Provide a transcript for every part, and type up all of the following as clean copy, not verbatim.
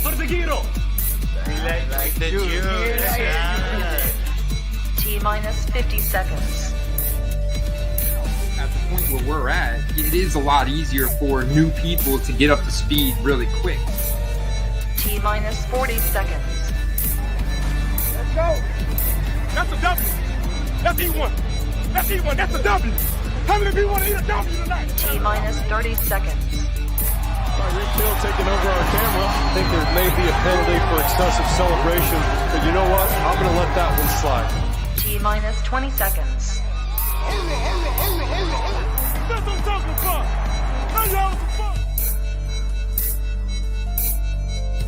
Like the juice. T-minus 50 seconds. At the point where we're at, it is a lot easier for new people to get up to speed really quick. T-minus 40 seconds. Let's go. That's a W. That's E1. That's E1. That's a W. How many of you want to eat a W tonight? T-minus 30 seconds. Rick Hill taking over our camera. I think there may be a penalty for excessive celebration, but you know what? I'm going to let that one slide. T-minus 20 seconds. That's what I'm talking about. Now y'all some fun.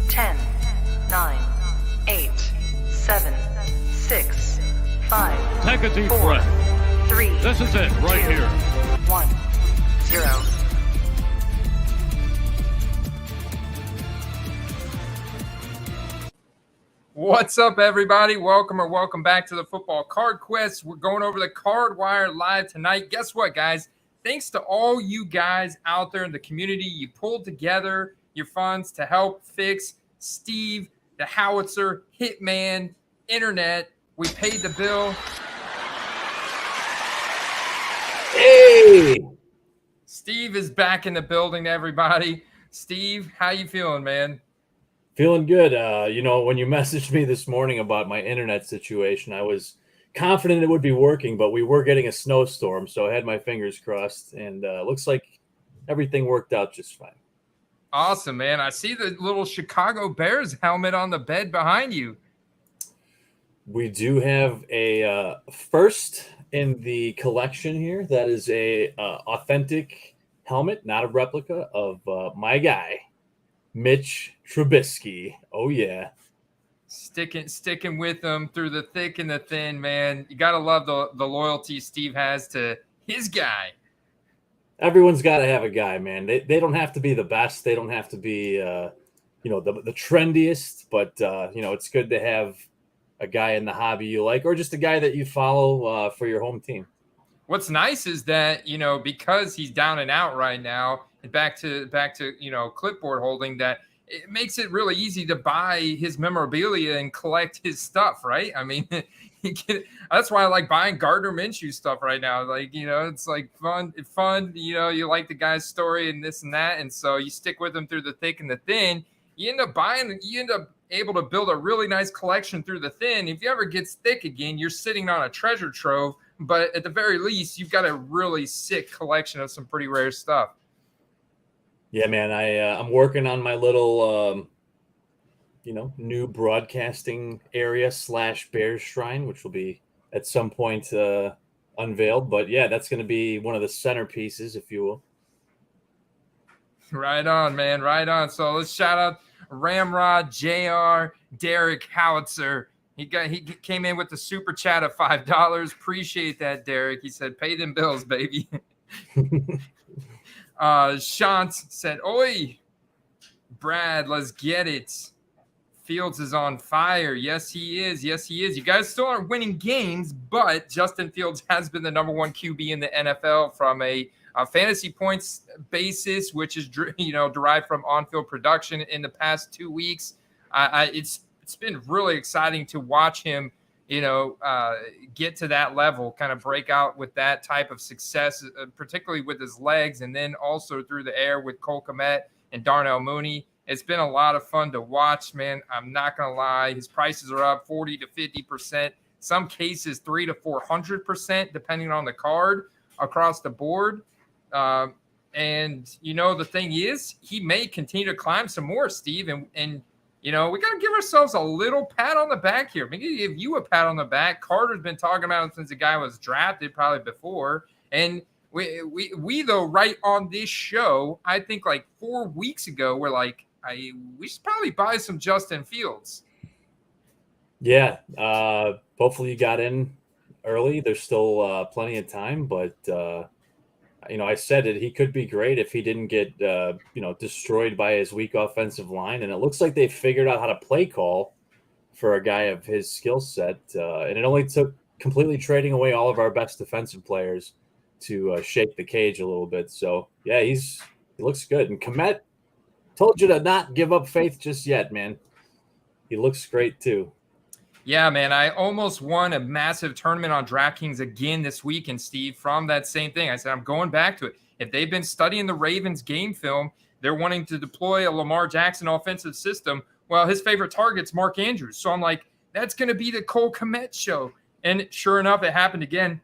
10, 9, 8, 7, 6, 5, Take a deep 4, breath. 3, This is it, right 2, here. 1, 0. What's up, everybody? Welcome back to the Football Card Quest. We're going over the Card Wire live tonight. Guess what, guys? Thanks to all you guys out there in the community, you pulled together your funds to help fix Steve, the Howitzer, Hitman, Internet. We paid the bill. Hey! Steve is back in the building, everybody. Steve, how you feeling, man? Feeling good. When you messaged me this morning about my internet situation, I was confident it would be working, but we were getting a snowstorm, so I had my fingers crossed, and looks like everything worked out just fine. Awesome, man. I see the little Chicago Bears helmet on the bed behind you. We do have a first in the collection here. That is a authentic helmet, not a replica, of my guy, Mitch Trubisky. Oh yeah, sticking with them through the thick and the thin, man. You gotta love the loyalty Steve has to his guy. Everyone's got to have a guy, man. They don't have to be the best. They don't have to be the trendiest, but it's good to have a guy in the hobby you like, or just a guy that you follow for your home team. What's nice is that because he's down and out right now, and back to clipboard holding, that it makes it really easy to buy his memorabilia and collect his stuff, right? I mean, that's why I like buying Gardner Minshew stuff right now. Like, it's like fun. You like the guy's story and this and that, and so you stick with him through the thick and the thin. You end up able to build a really nice collection through the thin. If you ever gets thick again, you're sitting on a treasure trove, but at the very least, you've got a really sick collection of some pretty rare stuff. Yeah, man, I'm working on my little, new broadcasting area / Bears Shrine, which will be at some point unveiled. But yeah, that's going to be one of the centerpieces, if you will. Right on, man. Right on. So let's shout out Ramrod, JR, Derek Howitzer. He came in with the super chat of $5. Appreciate that, Derek. He said, "Pay them bills, baby." Shant said, "Oi, Brad, let's get it. Fields is on fire." Yes, he is. Yes, he is. You guys still aren't winning games, but Justin Fields has been the number one QB in the NFL from a fantasy points basis, which is derived from on-field production in the past 2 weeks. It's been really exciting to watch him get to that level, kind of break out with that type of success, particularly with his legs, and then also through the air with Cole Kmet and Darnell Mooney. It's been a lot of fun to watch, man. I'm not going to lie. His prices are up 40 to 50%, some cases 300 to 400%, depending on the card across the board. And the thing is, he may continue to climb some more, Steve, and we got to give ourselves a little pat on the back here. Maybe give you a pat on the back. Carter's been talking about him since the guy was drafted, probably before. And we though, right on this show, I think like 4 weeks ago, we're like, we should probably buy some Justin Fields. Yeah. Hopefully you got in early. There's still plenty of time, but I said it. He could be great if he didn't get destroyed by his weak offensive line, and it looks like they figured out how to play call for a guy of his skill set. And it only took completely trading away all of our best defensive players to shake the cage a little bit. So yeah, he looks good. And Kmet, Told you to not give up faith just yet, man. He looks great too. Yeah, man. I almost won a massive tournament on DraftKings again this weekend, Steve, from that same thing. I said, I'm going back to it. If they've been studying the Ravens game film, they're wanting to deploy a Lamar Jackson offensive system. Well, his favorite target's Mark Andrews. So I'm like, that's going to be the Cole Kmet show. And sure enough, it happened again.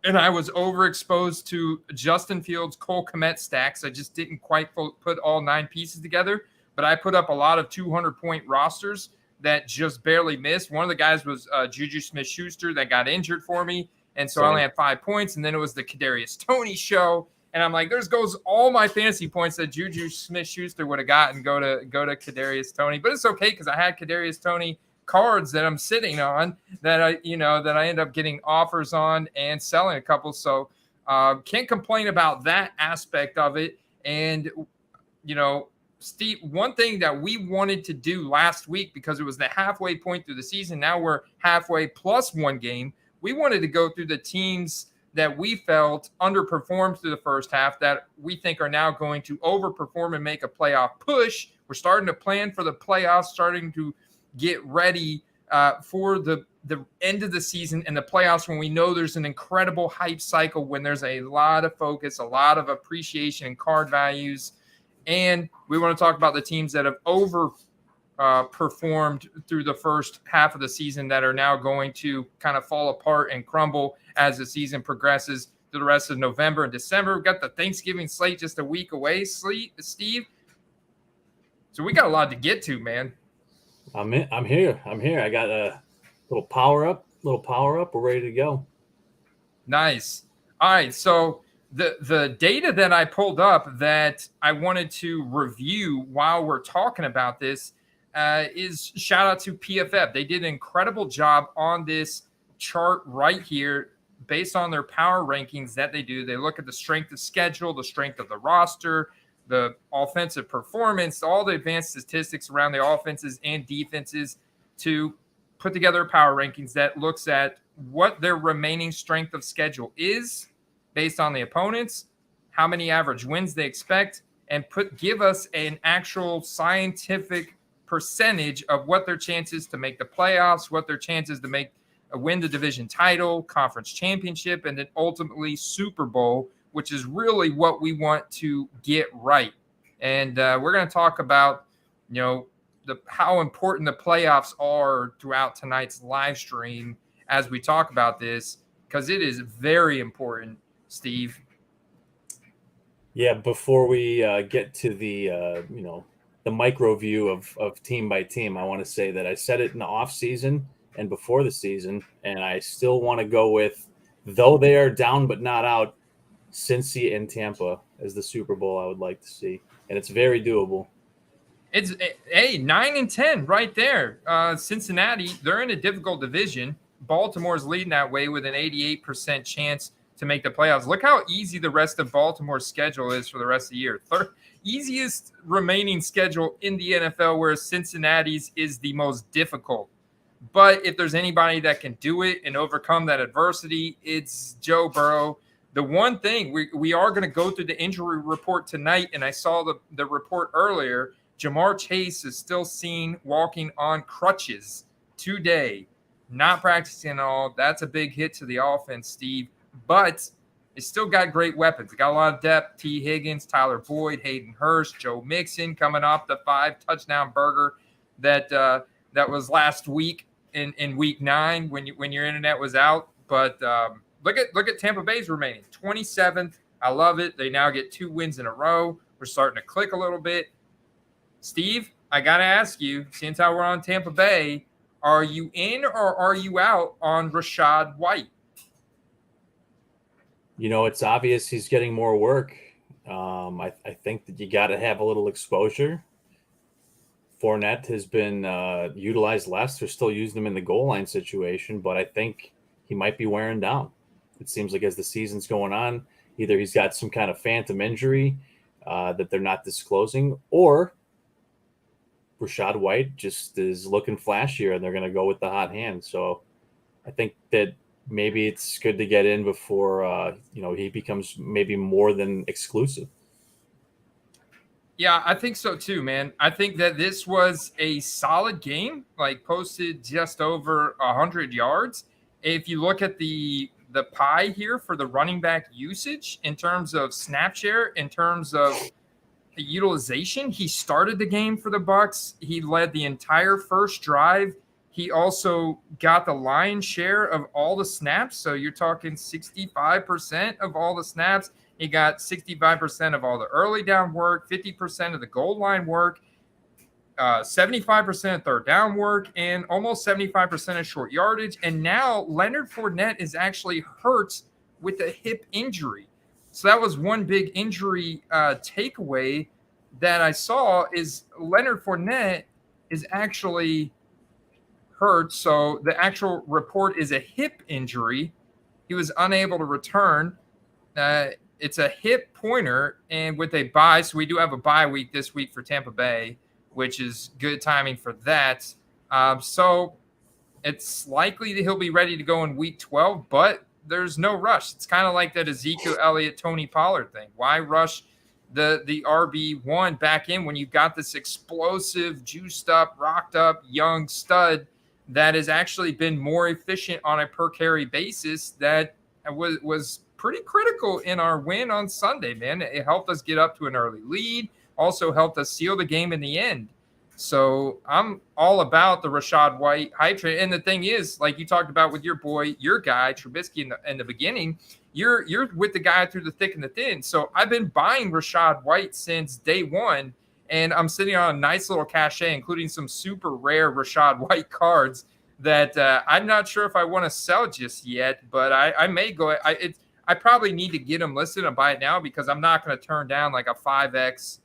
And I was overexposed to Justin Fields' Cole Kmet stacks. I just didn't quite put all 9 pieces together. But I put up a lot of 200-point rosters that just barely missed. One of the guys was Juju Smith-Schuster that got injured for me. And so I only had 5 points. And then it was the Kadarius Toney show. And I'm like, there's goes all my fantasy points that Juju Smith-Schuster would have gotten go to Kadarius Toney. But it's okay because I had Kadarius Toney cards that I'm sitting on that I end up getting offers on and selling a couple. So can't complain about that aspect of it. And, Steve, one thing that we wanted to do last week, because it was the halfway point through the season, now we're halfway plus 1 game. We wanted to go through the teams that we felt underperformed through the first half that we think are now going to overperform and make a playoff push. We're starting to plan for the playoffs, starting to get ready for the end of the season and the playoffs when we know there's an incredible hype cycle, when there's a lot of focus, a lot of appreciation in card values. And we want to talk about the teams that have performed through the first half of the season that are now going to kind of fall apart and crumble as the season progresses through the rest of November and December. We've got the Thanksgiving slate just a week away, Steve. So we got a lot to get to, man. I'm here. I got a little power up. We're ready to go. Nice. All right. So the data that I pulled up that I wanted to review while we're talking about this is shout out to PFF. They did an incredible job on this chart right here based on their power rankings that they do. They look at the strength of schedule, the strength of the roster, the offensive performance, all the advanced statistics around the offenses and defenses to put together a power rankings that looks at what their remaining strength of schedule is based on the opponents, how many average wins they expect, and give us an actual scientific percentage of what their chances to make the playoffs, what their chances to win the division title, conference championship, and then ultimately Super Bowl, which is really what we want to get right. And we're going to talk about, how important the playoffs are throughout tonight's live stream as we talk about this, because it is very important, Steve. Yeah, before we get to the micro view of team by team, I want to say that I said it in the off season and before the season, and I still want to go with, though they are down but not out, Cincy and Tampa as the Super Bowl I would like to see, and it's very doable. It's 9-10 right there. Cincinnati, they're in a difficult division. Baltimore's leading that way with an 88% chance to make the playoffs. Look how easy the rest of Baltimore's schedule is for the rest of the year. Easiest remaining schedule in the NFL, whereas Cincinnati's is the most difficult. But if there's anybody that can do it and overcome that adversity, it's Joe Burrow. The one thing, we are going to go through the injury report tonight, and I saw the report earlier. Jamar Chase is still seen walking on crutches today, not practicing at all. That's a big hit to the offense, Steve. But it's still got great weapons. It got a lot of depth. T. Higgins, Tyler Boyd, Hayden Hurst, Joe Mixon coming off the 5-touchdown burger that was last week in week 9 when your internet was out. But look at Tampa Bay's remaining 27th. I love it. They now get 2 wins in a row. We're starting to click a little bit. Steve, I got to ask you, since we're on Tampa Bay, are you in or are you out on Rashad White? It's obvious he's getting more work. I think that you got to have a little exposure. Fournette has been utilized less. They're still using him in the goal line situation, but I think he might be wearing down. It seems like as the season's going on, either he's got some kind of phantom injury that they're not disclosing, or Rashad White just is looking flashier and they're going to go with the hot hand. So I think that maybe it's good to get in before, he becomes maybe more than exclusive. Yeah, I think so too, man. I think that this was a solid game, like posted just over 100 yards. If you look at the pie here for the running back usage in terms of snap share, in terms of utilization, he started the game for the Bucks. He led the entire first drive. He also got the lion's share of all the snaps. So you're talking 65% of all the snaps. He got 65% of all the early down work, 50% of the goal line work, 75% of third down work, and almost 75% of short yardage. And now Leonard Fournette is actually hurt with a hip injury. So that was one big injury takeaway that I saw is Leonard Fournette is actually hurt. So the actual report is a hip injury. He was unable to return. It's a hip pointer, and with a bye, so we do have a bye week this week for Tampa Bay, which is good timing for that. So it's likely that he'll be ready to go in week 12, but there's no rush. It's kind of like that Ezekiel Elliott, Tony Pollard thing. Why rush the RB1 back in when you've got this explosive, juiced up, rocked up young stud that has actually been more efficient on a per carry basis that was pretty critical in our win on Sunday, man. It helped us get up to an early lead, also helped us seal the game in the end. So I'm all about the Rashad White hype train. And the thing is, like you talked about with your boy, your guy, Trubisky in the beginning, you're with the guy through the thick and the thin. So I've been buying Rashad White since day one, and I'm sitting on a nice little cachet, including some super rare Rashad White cards that I'm not sure if I want to sell just yet, but I may go. I probably need to get them listed and buy it now because I'm not going to turn down like a 5x,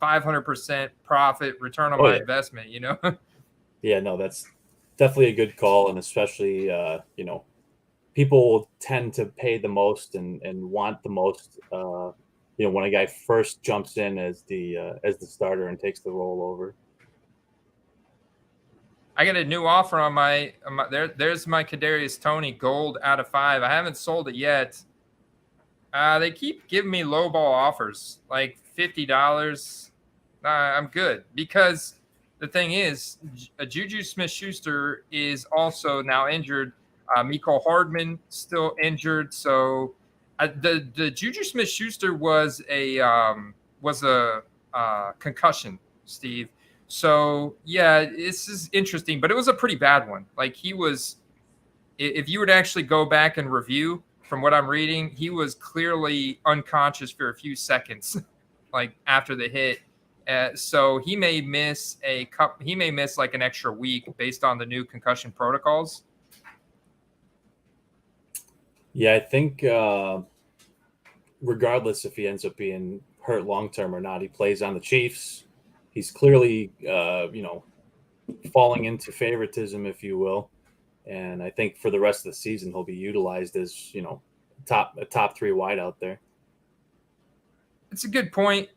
500% profit return on my investment, you know? Yeah, no, that's definitely a good call. And especially, you know, people tend to pay the most and want the most, you know, when a guy first jumps in as the starter and takes the role over. I got a new offer on my there's my Kadarius Toney gold out of 5. I haven't sold it yet. They keep giving me lowball offers, like $50. I'm good because the thing is, Juju Smith-Schuster is also now injured. Mecole Hardman still injured. So the Juju Smith-Schuster was a concussion, Steve. So yeah, this is interesting, but it was a pretty bad one. Like he was, if you were to actually go back and review from what I'm reading, he was clearly unconscious for a few seconds, like after the hit. So he may miss like an extra week based on the new concussion protocols. Yeah, I think regardless if he ends up being hurt long-term or not, he plays on the Chiefs. He's clearly, you know, falling into favoritism, if you will. And I think for the rest of the season, he'll be utilized as, you know, a top 3 wide out there. It's a good point.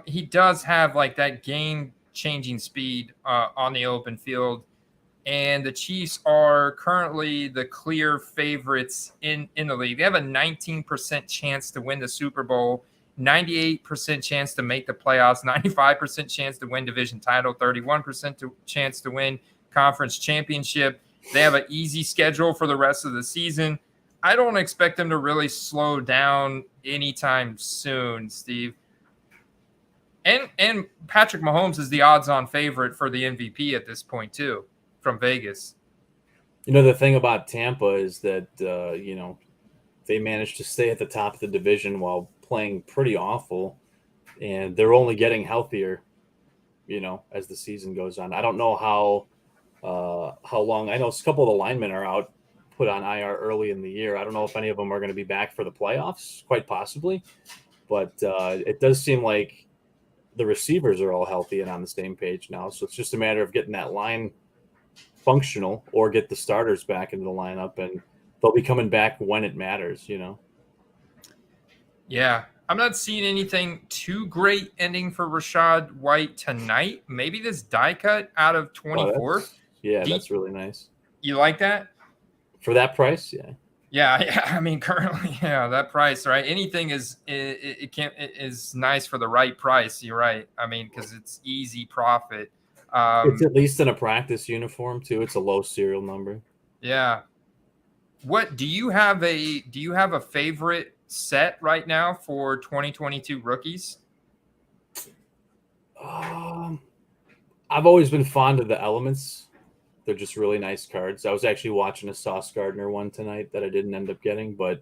He does have like that game-changing speed on the open field. And the Chiefs are currently the clear favorites in the league. They have a 19% chance to win the Super Bowl, 98% chance to make the playoffs, 95% chance to win division title, 31% chance to win conference championship. They have an easy schedule for the rest of the season. I don't expect them to really slow down anytime soon, Steve. And Patrick Mahomes is the odds-on favorite for the MVP at this point too, from Vegas. You know, the thing about Tampa is that, you know, they managed to stay at the top of the division while playing pretty awful, and they're only getting healthier, you know, as the season goes on. I don't know how long. I know a couple of the linemen are out, put on IR early in the year. I don't know if any of them are going to be back for the playoffs, quite possibly, but it does seem like the receivers are all healthy and on the same page now. So it's just a matter of getting that line functional or get the starters back into the lineup, and they'll be coming back when it matters, you know? Yeah. I'm not seeing anything too great ending for Rashad White tonight. Maybe this die cut out of 24. That's really nice. You like that? For that price? Yeah. Yeah. I mean, currently, that price, right? Anything is nice for the right price. You're right. I mean, because it's easy profit. It's at least in a practice uniform too. It's a low serial number. Yeah. What do you have a favorite set right now for 2022 rookies? I've always been fond of the elements. They're just really nice cards. I was actually watching a Sauce Gardner one tonight that I didn't end up getting, but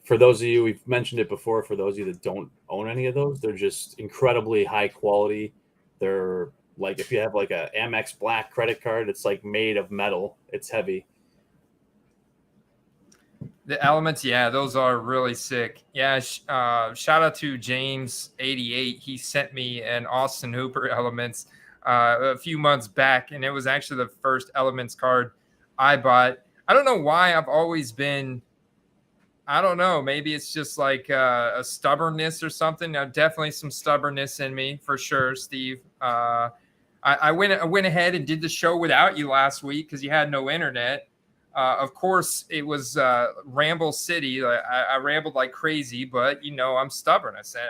for those of you, we've mentioned it before, for those of you that don't own any of those, they're just incredibly high quality. They're like, if you have like a Amex Black credit card, it's like made of metal. It's heavy. The elements, yeah, those are really sick. Yeah, shout out to James88. He sent me an Austin Hooper elements a few months back, and it was actually the first elements card I bought. I don't know why I've always been, I don't know, maybe it's just like a stubbornness or something. Definitely some stubbornness in me for sure, Steve. I went ahead and did the show without you last week because you had no internet. Of course, it was Ramble City. I rambled like crazy, but, I'm stubborn. I said,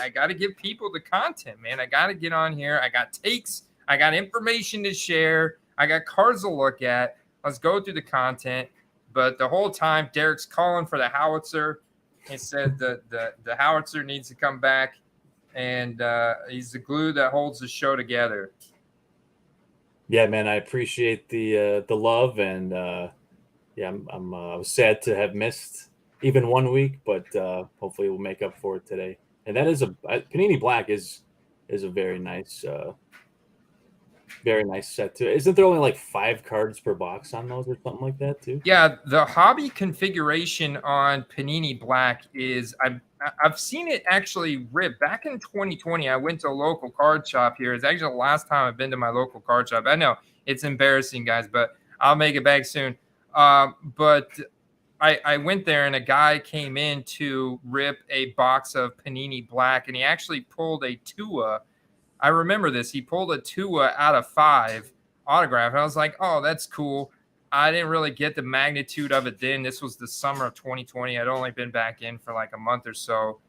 I got to give people the content, man. I got to get on here. I got takes. I got information to share. I got cards to look at. Let's go through the content. But the whole time, Derek's calling for the howitzer. He said the howitzer needs to come back, and he's the glue that holds the show together. Yeah, man, I appreciate the love, and yeah, I was sad to have missed even 1 week, but hopefully we'll make up for it today. And that is Panini Black is a very nice set too. Isn't there only like 5 cards per box on those or something like that too? Yeah, the hobby configuration on Panini Black is I've seen it actually rip. Back in 2020, I went to a local card shop here. It's actually the last time I've been to my local card shop. I know it's embarrassing, guys, but I'll make it back soon. But I went there and a guy came in to rip a box of Panini Black, and he actually pulled a Tua. I remember this. He pulled a Tua out of 5 autograph. And I was like, oh, that's cool. I didn't really get the magnitude of it then. This was the summer of 2020. I'd only been back in for like a month or so.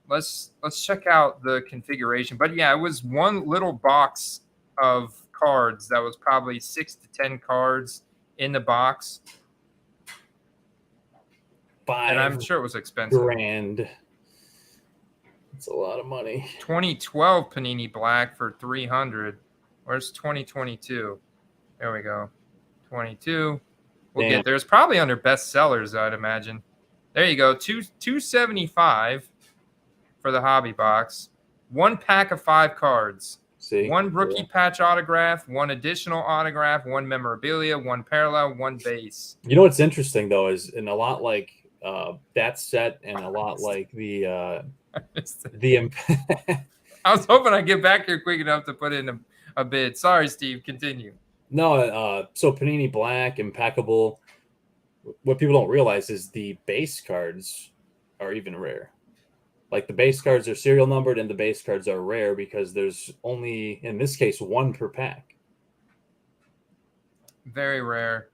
Let's check out the configuration. But yeah, it was one little box of cards that was probably 6 to 10 cards in the box. And I'm sure it was expensive. $5,000. It's a lot of money. 2012 Panini Black for $300. Where's 2022? There we go. 22. We'll get there. It's probably under bestsellers, I'd imagine. There you go. $275 for the hobby box. 1 pack of 5 cards. See? 1 rookie patch autograph, 1 additional autograph, 1 memorabilia, 1 parallel, 1 base. You know what's interesting though is, in a lot like that set, and a lot like the I was hoping I'd get back here quick enough to put in a bid. Sorry, Steve. Continue. No, so Panini Black, impeccable. What people don't realize is the base cards are even rare. Like the base cards are serial numbered, and the base cards are rare because there's only, in this case, 1 per pack. Very rare.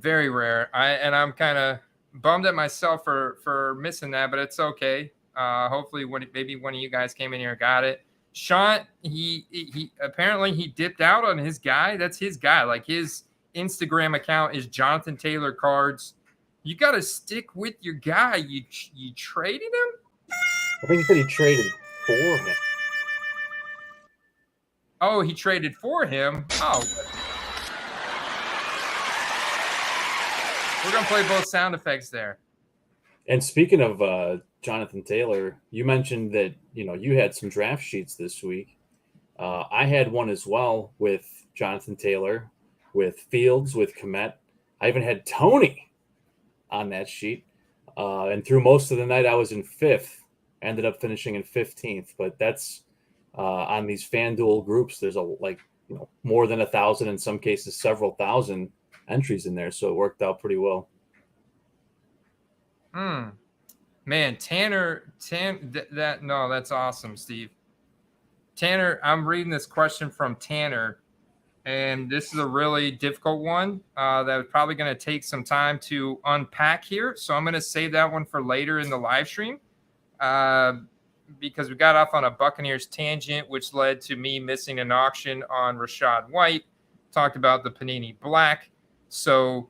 Very rare. I'm kind of bummed at myself for missing that, but it's okay. Hopefully maybe one of you guys came in here and got it. Sean, he apparently he dipped out on his guy. That's his guy. Like his Instagram account is Jonathan Taylor Cards. You got to stick with your guy. You traded him? I think he said he traded for him. Oh, he traded for him? Oh. We're going to play both sound effects there. And speaking of Jonathan Taylor, you mentioned that, you had some draft sheets this week. I had one as well with Jonathan Taylor, with Fields, with Komet. I even had Tony on that sheet. And through most of the night, I was in 5th. Ended up finishing in 15th. But that's on these FanDuel groups. There's more than 1,000, in some cases, several thousand entries in there. So it worked out pretty well. Man, that's awesome, Steve. Tanner, I'm reading this question from Tanner, and this is a really difficult one that's probably going to take some time to unpack here. So I'm going to save that one for later in the live stream because we got off on a Buccaneers tangent, which led to me missing an auction on Rashad White. Talked about the Panini Black. So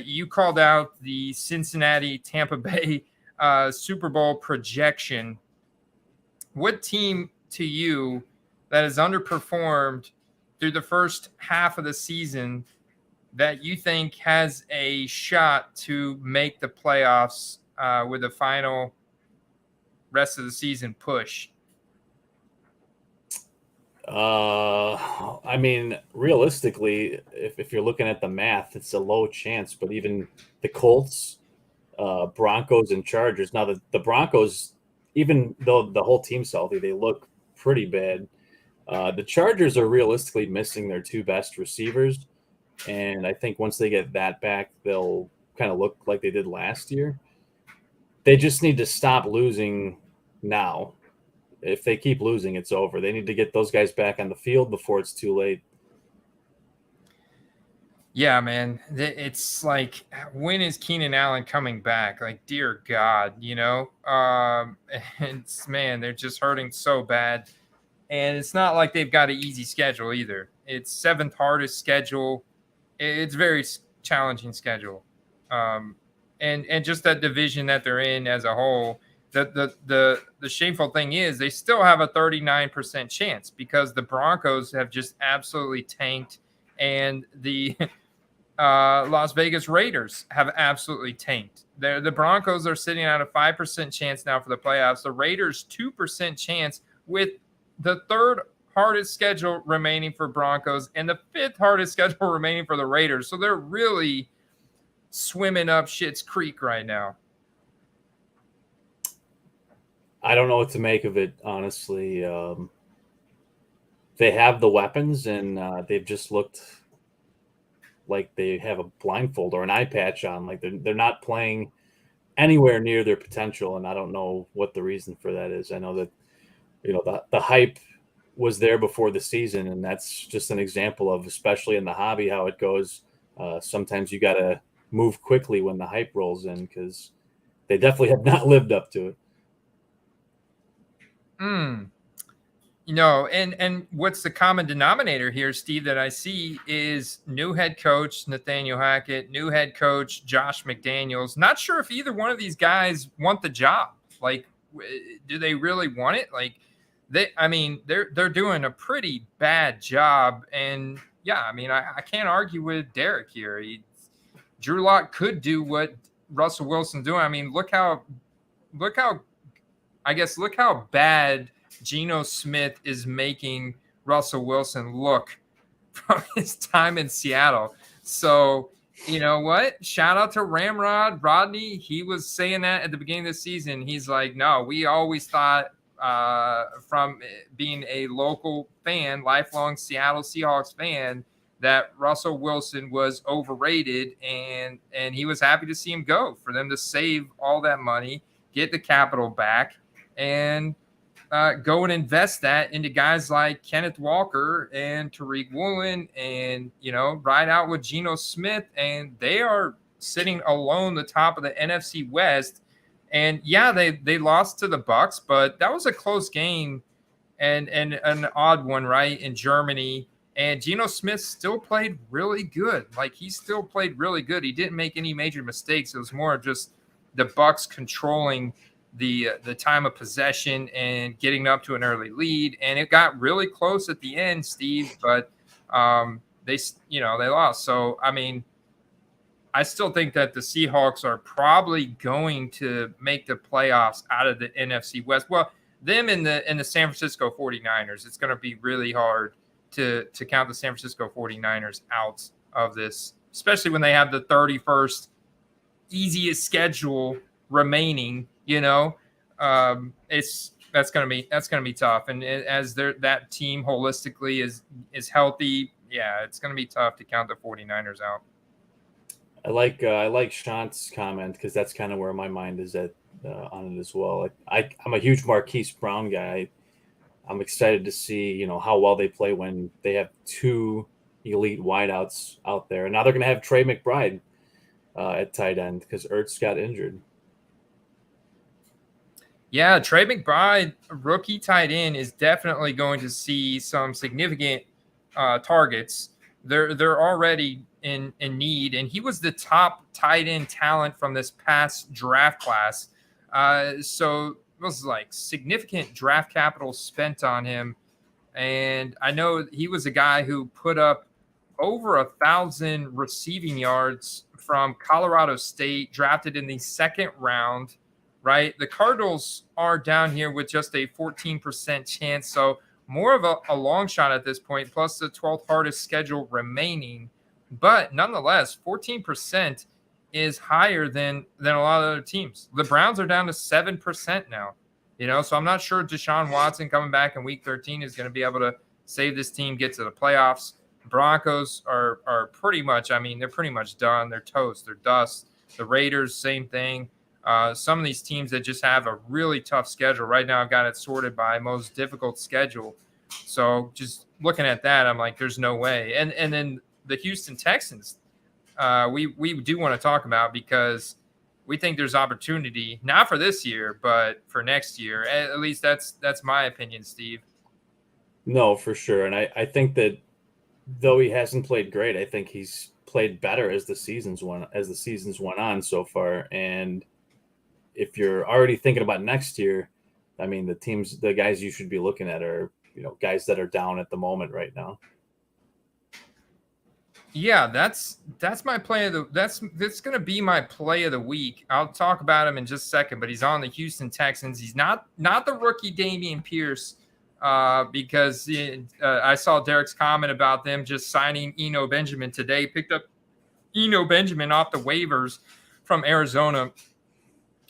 you called out the Cincinnati-Tampa Bay Super Bowl projection. What team to you that has underperformed through the first half of the season that you think has a shot to make the playoffs with a final rest of the season push? I mean, realistically, if you're looking at the math, it's a low chance. But even the Colts, Broncos, and Chargers. Now, the Broncos, even though the whole team's healthy, they look pretty bad. The Chargers are realistically missing their two best receivers. And I think once they get that back, they'll kind of look like they did last year. They just need to stop losing now. If they keep losing, it's over. They need to get those guys back on the field before it's too late. Yeah, man. It's like, when is Keenan Allen coming back? Like, dear God, you know? And man, they're just hurting so bad. And it's not like they've got an easy schedule either. It's 7th hardest schedule. It's very challenging schedule. And just that division that they're in as a whole, the shameful thing is they still have a 39% chance because the Broncos have just absolutely tanked, and the Las Vegas Raiders have absolutely tanked. The Broncos are sitting at a 5% chance now for the playoffs. The Raiders 2% chance, with the 3rd hardest schedule remaining for Broncos and the 5th hardest schedule remaining for the Raiders. So they're really swimming up shit's creek right now. I don't know what to make of it, honestly. They have the weapons, and they've just looked like they have a blindfold or an eye patch on. Like they're not playing anywhere near their potential, and I don't know what the reason for that is. I know that, you know, the hype was there before the season, and that's just an example of, especially in the hobby, how it goes. Sometimes you got to move quickly when the hype rolls in, because they definitely have not lived up to it. You know, and what's the common denominator here, Steve, that I see is new head coach Nathaniel Hackett, new head coach Josh McDaniels. Not sure if either one of these guys want the job. Like, do they really want it? Like, they're doing a pretty bad job. And yeah, I mean, I can't argue with Derek here. Drew Lock could do what Russell Wilson's doing. I mean, look how bad Geno Smith is making Russell Wilson look from his time in Seattle. So, you know what? Shout out to Ramrod Rodney. He was saying that at the beginning of the season. He's like, no, we always thought from being a local fan, lifelong Seattle Seahawks fan, that Russell Wilson was overrated, and he was happy to see him go, for them to save all that money, get the capital back, and go and invest that into guys like Kenneth Walker and Tariq Woolen, and, you know, ride out with Geno Smith. And they are sitting alone the top of the NFC West. And yeah, they lost to the Bucs, but that was a close game and an odd one, right, in Germany. And Geno Smith still played really good. Like, he still played really good. He didn't make any major mistakes. It was more of just the Bucs controlling the time of possession and getting up to an early lead. And it got really close at the end, Steve, but they lost. So, I mean, I still think that the Seahawks are probably going to make the playoffs out of the NFC West. Well, them and the San Francisco 49ers, it's going to be really hard to count the San Francisco 49ers out of this, especially when they have the 31st easiest schedule remaining. You know, that's going to be tough. And as that team holistically is healthy, yeah, it's going to be tough to count the 49ers out. I like Sean's comment, because that's kind of where my mind is at on it as well. I'm a huge Marquise Brown guy. I'm excited to see, you know, how well they play when they have two, elite wideouts out there. And now they're going to have Trey McBride at tight end because Ertz got injured. Yeah, Trey McBride, rookie tight end, is definitely going to see some significant targets. They're already in need, and he was the top tight end talent from this past draft class. So it was like significant draft capital spent on him. And I know he was a guy who put up over 1,000 receiving yards from Colorado State, drafted in the second round, right? The Cardinals are down here with just a 14% chance. So more of a long shot at this point, plus the 12th hardest schedule remaining. But nonetheless, 14% is higher than a lot of other teams. The Browns are down to 7% now. So I'm not sure Deshaun Watson coming back in week 13 is going to be able to save this team, get to the playoffs. Broncos are pretty much, they're pretty much done. They're toast. They're dust. The Raiders, same thing. Some of these teams that just have a really tough schedule. Right now, I've got it sorted by most difficult schedule. So just looking at that, I'm like, there's no way. And then the Houston Texans, we do want to talk about because we think there's opportunity, not for this year, but for next year. At least that's my opinion, Steve. No, for sure. And I think that though he hasn't played great, I think he's played better as the seasons went on so far. And if you're already thinking about next year, the guys you should be looking at are, guys that are down at the moment right now. Yeah, that's my play of the that's going to be my play of the week. I'll talk about him in just a second, but he's on the Houston Texans. He's not the rookie Dameon Pierce, because I saw Derek's comment about them just signing Eno Benjamin today. Picked up Eno Benjamin off the waivers from Arizona.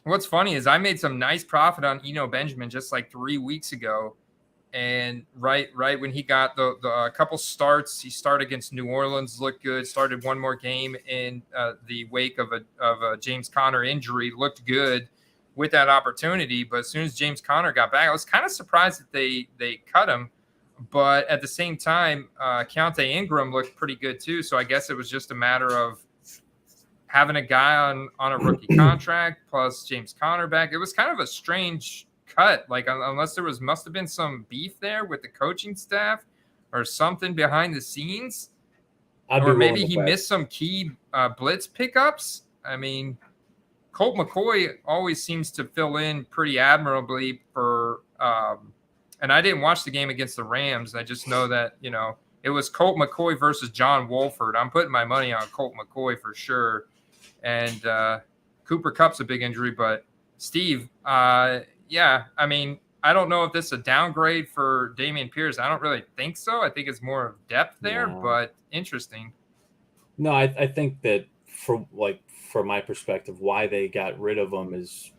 What's funny is I made some nice profit on Eno Benjamin just like 3 weeks ago. And right when he got the couple starts, he started against New Orleans, looked good, started one more game in the wake of a James Conner injury, looked good with that opportunity. But as soon as James Conner got back, I was kind of surprised that they cut him. But at the same time, Keontae Ingram looked pretty good too. So I guess it was just a matter of having a guy on a rookie contract plus James Conner back. It was kind of a strange cut, like unless there must have been some beef there with the coaching staff or something behind the scenes, or maybe he missed some key blitz pickups. Colt McCoy always seems to fill in pretty admirably for and I didn't watch the game against the Rams. I just know that it was Colt McCoy versus John Wolford. I'm putting my money on Colt McCoy for sure. And Cooper Kupp's a big injury, but Steve, yeah, I don't know if this is a downgrade for Dameon Pierce. I don't really think so. I think it's more of depth there, but interesting. No, I think that from my perspective, why they got rid of him is,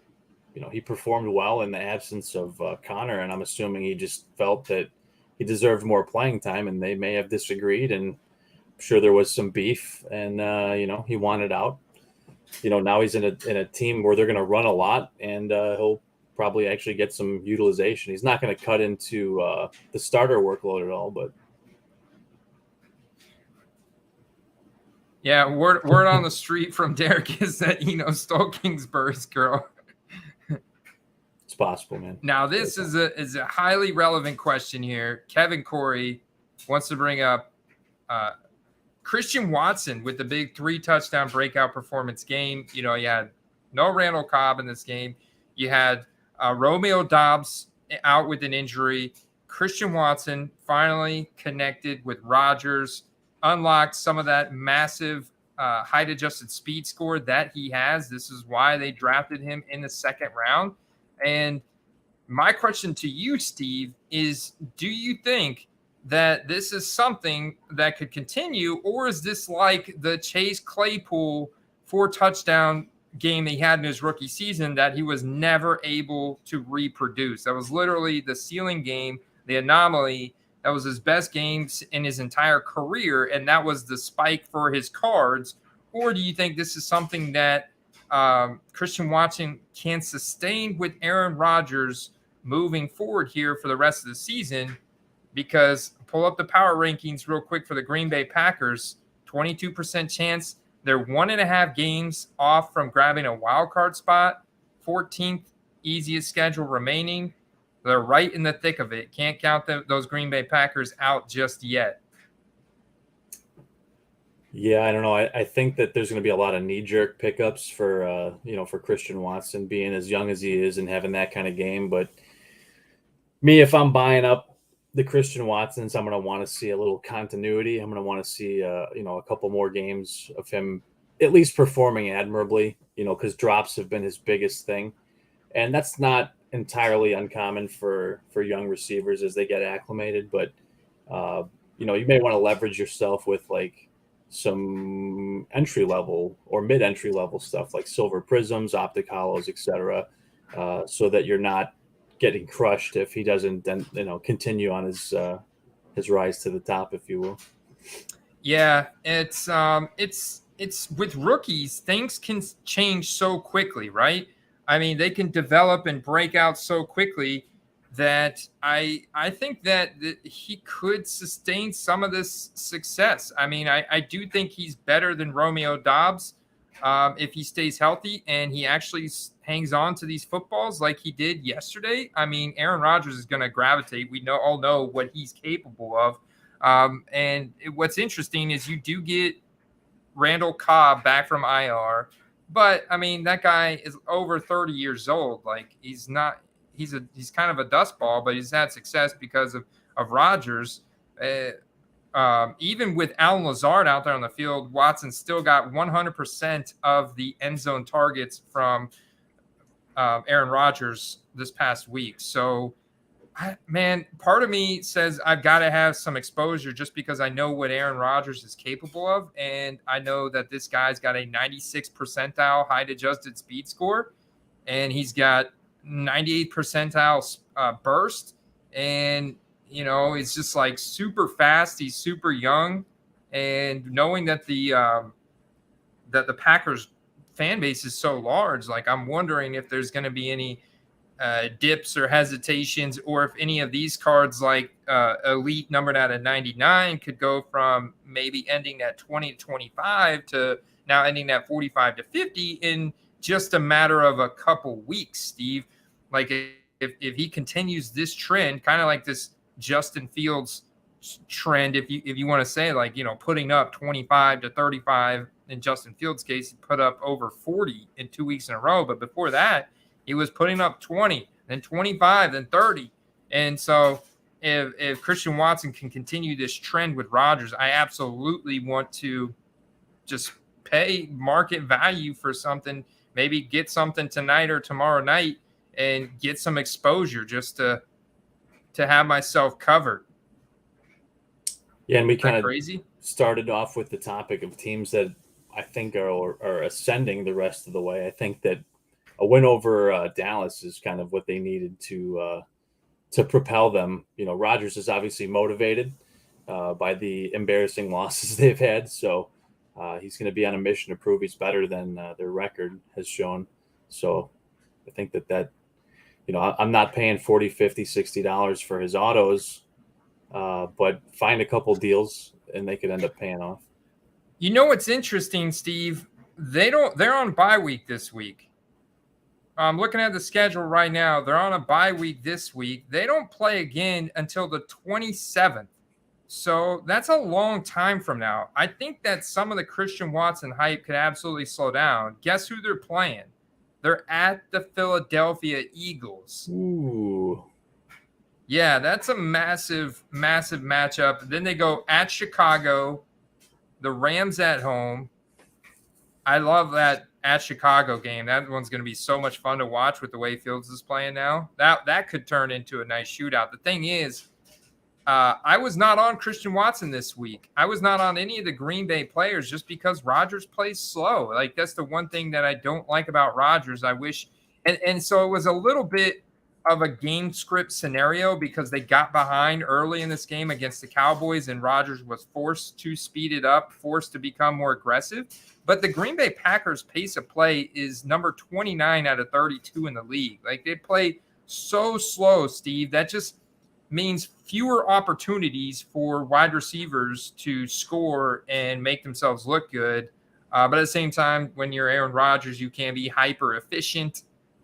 he performed well in the absence of Connor, and I'm assuming he just felt that he deserved more playing time, and they may have disagreed, and I'm sure there was some beef, and he wanted out. Now he's in a team where they're going to run a lot, and he'll probably actually get some utilization. He's not going to cut into the starter workload at all, but yeah, word on the street from Derek is that stole Kingsbury's girl. It's possible, man. Now this is a highly relevant question here. Kevin Corey wants to bring up Christian Watson with the big 3-touchdown breakout performance game. You had no Randall Cobb in this game. You had Romeo Doubs out with an injury. Christian Watson finally connected with Rodgers, unlocked some of that massive height-adjusted speed score that he has. This is why they drafted him in the second round. And my question to you, Steve, is do you think that this is something that could continue, or is this like the Chase Claypool 4-touchdown game he had in his rookie season that he was never able to reproduce? That was literally the ceiling game, the anomaly. That was his best games in his entire career, and that was the spike for his cards. Or do you think this is something that Christian Watson can sustain with Aaron Rodgers moving forward here for the rest of the season? because pull up the power rankings real quick for the Green Bay Packers. 22% chance. They're 1.5 games off from grabbing a wild card spot. 14th easiest schedule remaining. They're right in the thick of it. Can't count those Green Bay Packers out just yet. Yeah, I don't know. I think that there's going to be a lot of knee-jerk pickups for for Christian Watson being as young as he is and having that kind of game. But me, if I'm buying up the Christian Watsons, I'm going to want to see a little continuity. I'm going to want to see a couple more games of him at least performing admirably. Because drops have been his biggest thing, and that's not entirely uncommon for young receivers as they get acclimated. But you may want to leverage yourself with like some entry level or mid entry level stuff like silver prisms, optic hollows, etc., so that you're not getting crushed if he doesn't then continue on his rise to the top, if you will. Yeah, it's with rookies, things can change so quickly, right? I mean, they can develop and break out so quickly that I think that he could sustain some of this success. I mean, I do think he's better than Romeo Doubs if he stays healthy and he actually hangs on to these footballs like he did yesterday. I mean, Aaron Rodgers is going to gravitate. We all know what he's capable of. And what's interesting is you do get Randall Cobb back from IR, but I mean, that guy is over 30 years old. Like he's kind of a dust ball, but he's had success because of Rodgers. Even with Alan Lazard out there on the field, Watson still got 100% of the end zone targets from Aaron Rodgers this past week. So, man, part of me says I've got to have some exposure just because I know what Aaron Rodgers is capable of. And I know that this guy's got a 96 percentile height adjusted speed score, and he's got 98 percentile burst, and it's just like super fast. He's super young, and knowing that the Packers fan base is so large, like I'm wondering if there's going to be any dips or hesitations, or if any of these cards like Elite numbered out at 99 could go from maybe ending at 20 to 25 to now ending at 45 to 50 in just a matter of a couple weeks, Steve. Like if he continues this trend, kind of like this Justin Fields trend, if you want to say, like, putting up 25 to 35 in Justin Fields' case, he put up over 40 in 2 weeks in a row. But before that, he was putting up 20, then 25, then 30. And so if Christian Watson can continue this trend with Rodgers, I absolutely want to just pay market value for something, maybe get something tonight or tomorrow night and get some exposure just to have myself covered. Yeah, and we kind of crazy started off with the topic of teams that I think are ascending the rest of the way. I think that a win over Dallas is kind of what they needed to propel them. Rodgers is obviously motivated by the embarrassing losses they've had, so he's going to be on a mission to prove he's better than their record has shown. So I think that I'm not paying $40, $50, $60 for his autos, but find a couple deals and they could end up paying off. What's interesting, Steve? They're on bye week this week. I'm looking at the schedule right now. They're on a bye week this week. They don't play again until the 27th. So that's a long time from now. I think that some of the Christian Watson hype could absolutely slow down. Guess who they're playing? They're at the Philadelphia Eagles. Ooh. Yeah, that's a massive, massive matchup. Then they go at Chicago, the Rams at home. I love that at Chicago game. That one's going to be so much fun to watch with the way Fields is playing now. That could turn into a nice shootout. The thing is, I was not on Christian Watson this week. I was not on any of the Green Bay players just because Rodgers plays slow. Like, that's the one thing that I don't like about Rodgers. I wish, and so it was a little bit of a game script scenario because they got behind early in this game against the Cowboys, and Rodgers was forced to speed it up, forced to become more aggressive. But the Green Bay Packers pace of play is number 29 out of 32 in the league. Like, they play so slow, Steve. That just means fewer opportunities for wide receivers to score and make themselves look good. But at the same time, when you're Aaron Rodgers, you can be hyper efficient,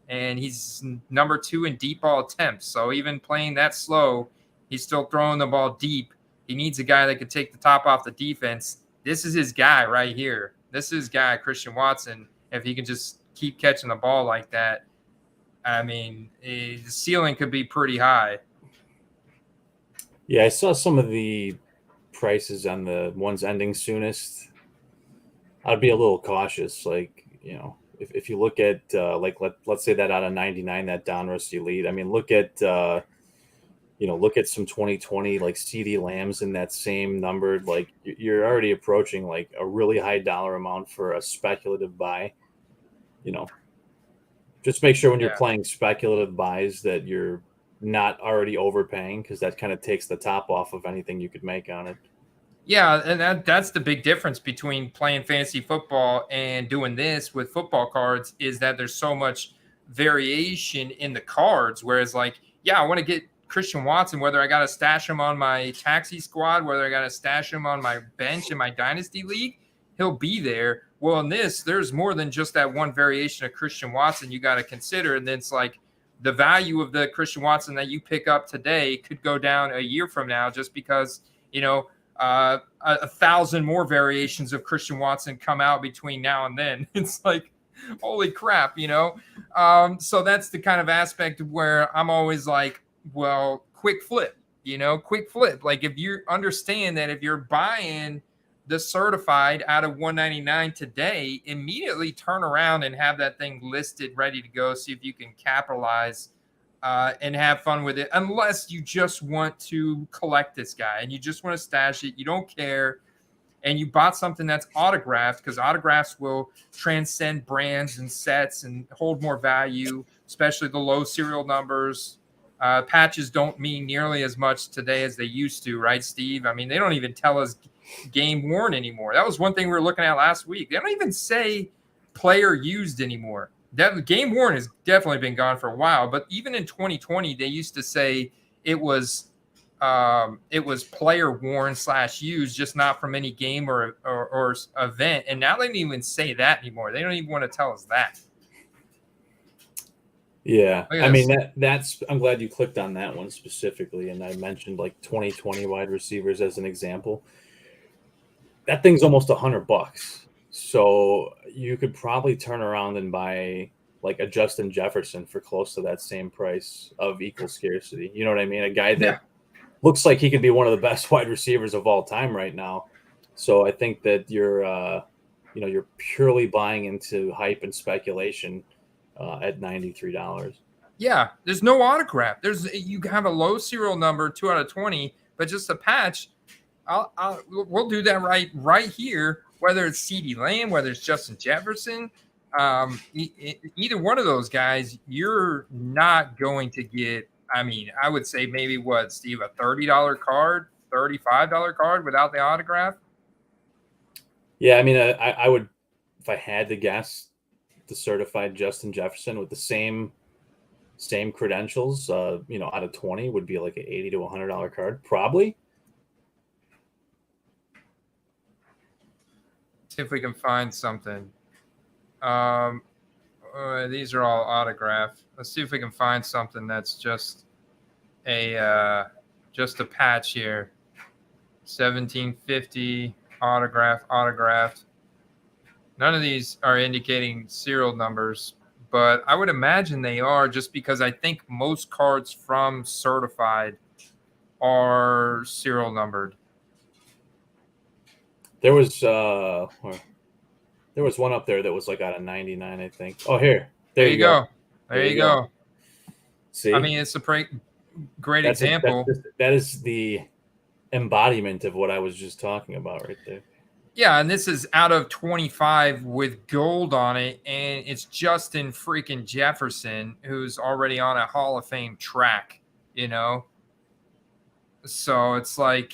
and he's number 2 in deep ball attempts. So even playing that slow, he's still throwing the ball deep. He needs a guy that could take the top off the defense. This is his guy right here. This is his guy, Christian Watson. If he can just keep catching the ball like that, I mean, the ceiling could be pretty high. Yeah, I saw some of the prices on the ones ending soonest. I'd be a little cautious. Like, if you look at let's say that out of 99, that Donruss Elite. I mean, look at some 2020 like CD Lambs in that same number. Like, you're already approaching like a really high dollar amount for a speculative buy. Just make sure when you're playing speculative buys that you're not already overpaying, because that kind of takes the top off of anything you could make on it. Yeah, and that's the big difference between playing fantasy football and doing this with football cards, is that there's so much variation in the cards. Whereas, like, I want to get Christian Watson, whether I got to stash him on my taxi squad, whether I got to stash him on my bench in my dynasty league, he'll be there. Well, in this, there's more than just that one variation of Christian Watson you got to consider. And then it's like the value of the Christian Watson that you pick up today could go down a year from now, just because, 1,000 more variations of Christian Watson come out between now and then. It's like, holy crap, So that's the kind of aspect where I'm always like, well, quick flip. Like, if you understand that if you're buying the certified out of 199 today, immediately turn around and have that thing listed, ready to go. See if you can capitalize and have fun with it, unless you just want to collect this guy and you just want to stash it. You don't care. And you bought something that's autographed, because autographs will transcend brands and sets and hold more value, especially the low serial numbers. Patches don't mean nearly as much today as they used to, right, Steve? I mean, they don't even tell us game worn anymore. That was one thing we were looking at last week. They don't even say player used anymore. That game worn has definitely been gone for a while. But even in 2020, they used to say it was player worn / used, just not from any game or event. And now they don't even say that anymore. They don't even want to tell us that. Yeah, I mean, that's. I'm glad you clicked on that one specifically, and I mentioned like 2020 wide receivers as an example. That thing's almost $100, so you could probably turn around and buy like a Justin Jefferson for close to that same price of equal scarcity. You know what I mean? A guy that looks like he could be one of the best wide receivers of all time right now. So I think that you're purely buying into hype and speculation at $93. Yeah, there's no autograph. You have a low serial number, 2 out of 20, but just a patch. We'll do that right here. Whether it's CeeDee Lamb, whether it's Justin Jefferson, either one of those guys, you're not going to get. I mean, I would say maybe what, Steve, a $30 card, $35 card without the autograph. Yeah, I mean, I would, if I had to guess, the certified Justin Jefferson with the same credentials, out of 20 would be like an $80 to $100 card, probably. See if we can find something. These are all autographed. Let's see if we can find something that's just a patch here. 1750 autographed. None of these are indicating serial numbers, but I would imagine they are, just because I think most cards from certified are serial numbered. There was one up there that was like out of 99, I think. Oh, here. There you go. There you go. See? I mean, it's a great example. That is the embodiment of what I was just talking about right there. Yeah, and this is out of 25 with gold on it, and it's Justin freaking Jefferson, who's already on a Hall of Fame track, So it's like,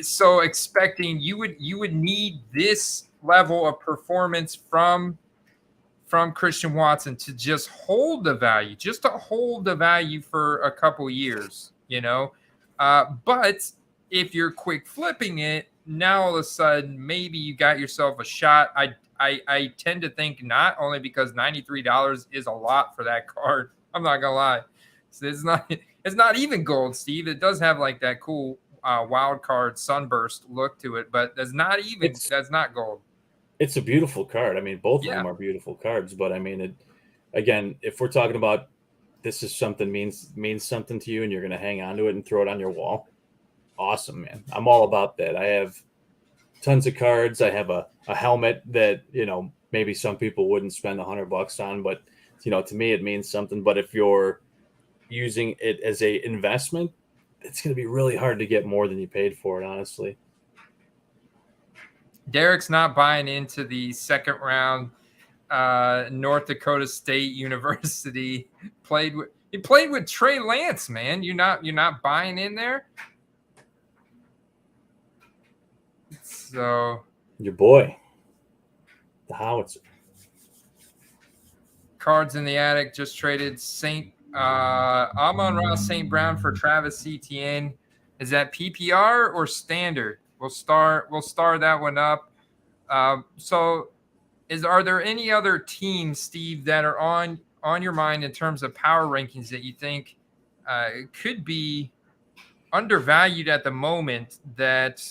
so expecting you would need this level of performance from Christian Watson to just hold the value, for a couple years. you know. But if you're quick flipping it, now all of a sudden maybe you got yourself a shot. I tend to think not, only because $93 is a lot for that card. I'm not gonna lie. So it's not even gold, Steve. It does have like that cool wild card sunburst look to it, but that's not gold. It's a beautiful card. I mean, both of Yeah. them are beautiful cards, but I mean, again, if we're talking about this is something means something to you and you're going to hang on to it and throw it on your wall, awesome, man. I'm all about that. I have tons of cards. I have a helmet that, you know, maybe some people wouldn't spend $100 on, but, you know, to me it means something. But if you're using it as a investment, it's going to be really hard to get more than you paid for it, honestly. Derek's not buying into the second round North Dakota State University. He played with Trey Lance, man. You're not buying in there. So your boy, the Howitzer. Cards in the Attic just traded Amon-Ra St. Brown for Travis Etienne. Is that PPR or standard? We'll star that one up. So are there any other teams, Steve, that are on your mind in terms of power rankings that you think could be undervalued at the moment that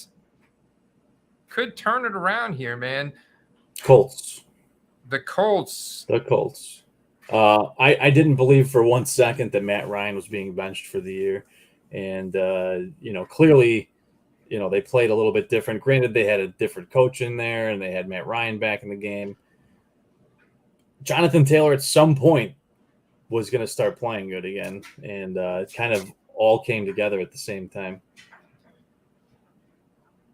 could turn it around here, man? Colts. The Colts. I didn't believe for 1 second that Matt Ryan was being benched for the year. And, you know, clearly, you know, they played a little bit different. Granted, they had a different coach in there and they had Matt Ryan back in the game. Jonathan Taylor at some point was going to start playing good again. And it kind of all came together at the same time.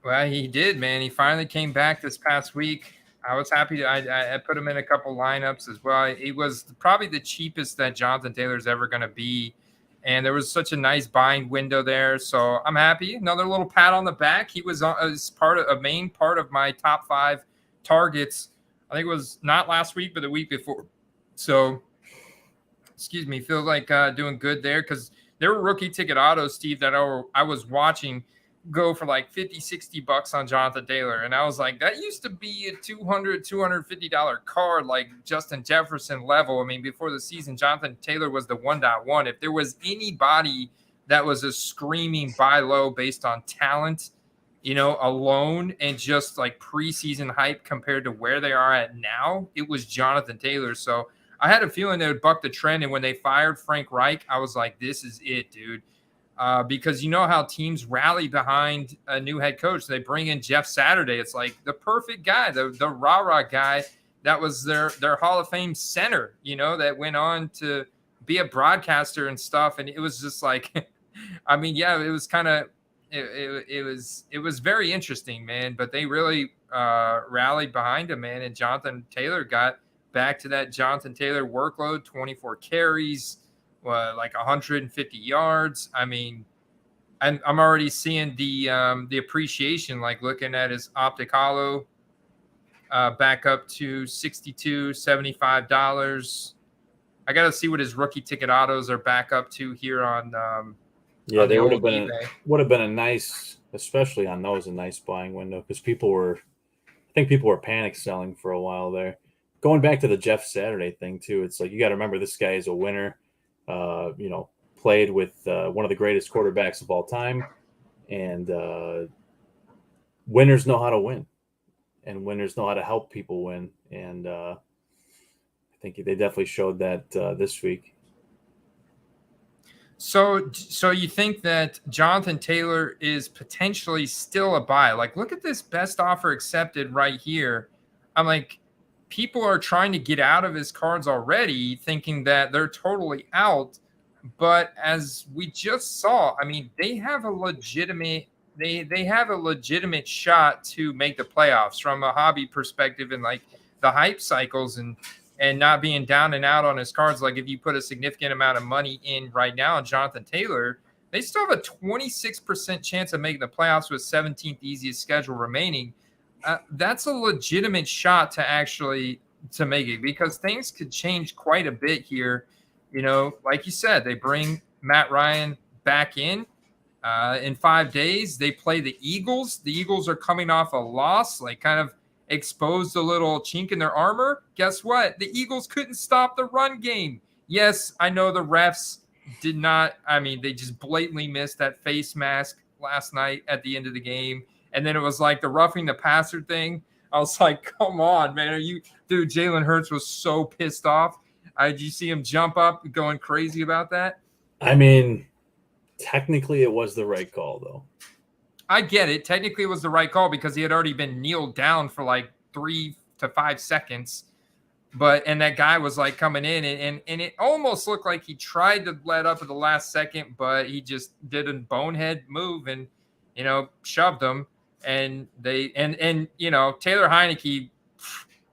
Well, he did, man. He finally came back this past week. I was happy. I put him in a couple lineups as well. It was probably the cheapest that Jonathan Taylor's ever going to be. And there was such a nice buying window there. So I'm happy. Another little pat on the back. He was a main part of my top 5 targets. I think it was not last week, but the week before. So, excuse me, feel like doing good there, because there were rookie ticket autos, Steve, that I was watching go for like $50-$60 on Jonathan Taylor. And I was like, that used to be a $250 card, like Justin Jefferson level. I mean, before the season, Jonathan Taylor was the 1.1. If there was anybody that was a screaming buy low based on talent, you know, alone and just like preseason hype compared to where they are at now, it was Jonathan Taylor. So I had a feeling they would buck the trend. And when they fired Frank Reich, I was like, this is it, dude. Because you know how teams rally behind a new head coach. They bring in Jeff Saturday. It's like the perfect guy, the rah-rah guy that was their Hall of Fame center, you know, that went on to be a broadcaster and stuff. And it was just like, I mean, yeah, it was kind of, it was very interesting, man. But they really rallied behind him, man. And Jonathan Taylor got back to that Jonathan Taylor workload, 24 carries, like 150 yards. I mean, I'm already seeing the appreciation, like looking at his optic hollow back up to $62, $75. I got to see what his rookie ticket autos are back up to here on. Yeah, on they the would have old been a nice, especially on those, a nice buying window, because I think people were panic selling for a while there. Going back to the Jeff Saturday thing too, it's like you got to remember this guy is a winner. You know, played with one of the greatest quarterbacks of all time, and winners know how to win, and winners know how to help people win, and I think they definitely showed that this week. So you think that Jonathan Taylor is potentially still a buy? Like, look at this best offer accepted right here. I'm like, people are trying to get out of his cards already, thinking that they're totally out. But as we just saw, I mean, they have a legitimate shot to make the playoffs from a hobby perspective, and like the hype cycles and not being down and out on his cards. Like if you put a significant amount of money in right now on Jonathan Taylor, they still have a 26% chance of making the playoffs with 17th easiest schedule remaining. That's a legitimate shot to make it, because things could change quite a bit here. You know, like you said, they bring Matt Ryan back in 5 days. They play the Eagles. The Eagles are coming off a loss, like kind of exposed a little chink in their armor. Guess what? The Eagles couldn't stop the run game. Yes, I know the refs did not. I mean, they just blatantly missed that face mask last night at the end of the game. And then it was like the roughing the passer thing. I was like, come on, man. Dude, Jalen Hurts was so pissed off. Did you see him jump up going crazy about that? I mean, technically it was the right call, though. I get it. Technically it was the right call because he had already been kneeled down for like 3 to 5 seconds. And that guy was like coming in and it almost looked like he tried to let up at the last second, but he just did a bonehead move and, shoved him. And Taylor Heineke,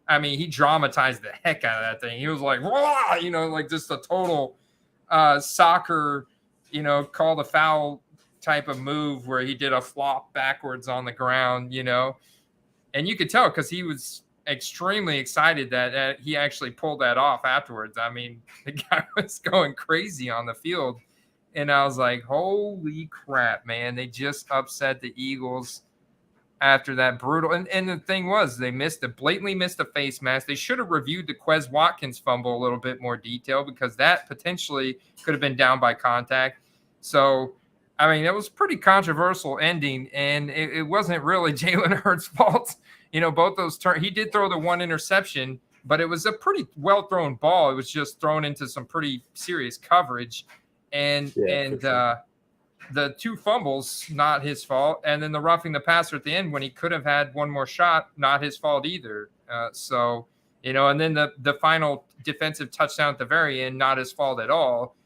I mean, he dramatized the heck out of that thing. He was like, whoa, like just a total soccer, call the foul type of move where he did a flop backwards on the ground, and you could tell because he was extremely excited that he actually pulled that off afterwards. I mean, the guy was going crazy on the field, and I was like, holy crap, man, they just upset the Eagles after that brutal. And the thing was, they blatantly missed a face mask. They should have reviewed the Quez Watkins fumble a little bit more detail because that potentially could have been down by contact. So, I mean, it was a pretty controversial ending, and it wasn't really Jalen Hurts' fault. Both those he did throw the one interception, but it was a pretty well-thrown ball. It was just thrown into some pretty serious coverage. And the 2 fumbles, not his fault. And then the roughing the passer at the end when he could have had one more shot, not his fault either. And then the final defensive touchdown at the very end, not his fault at all.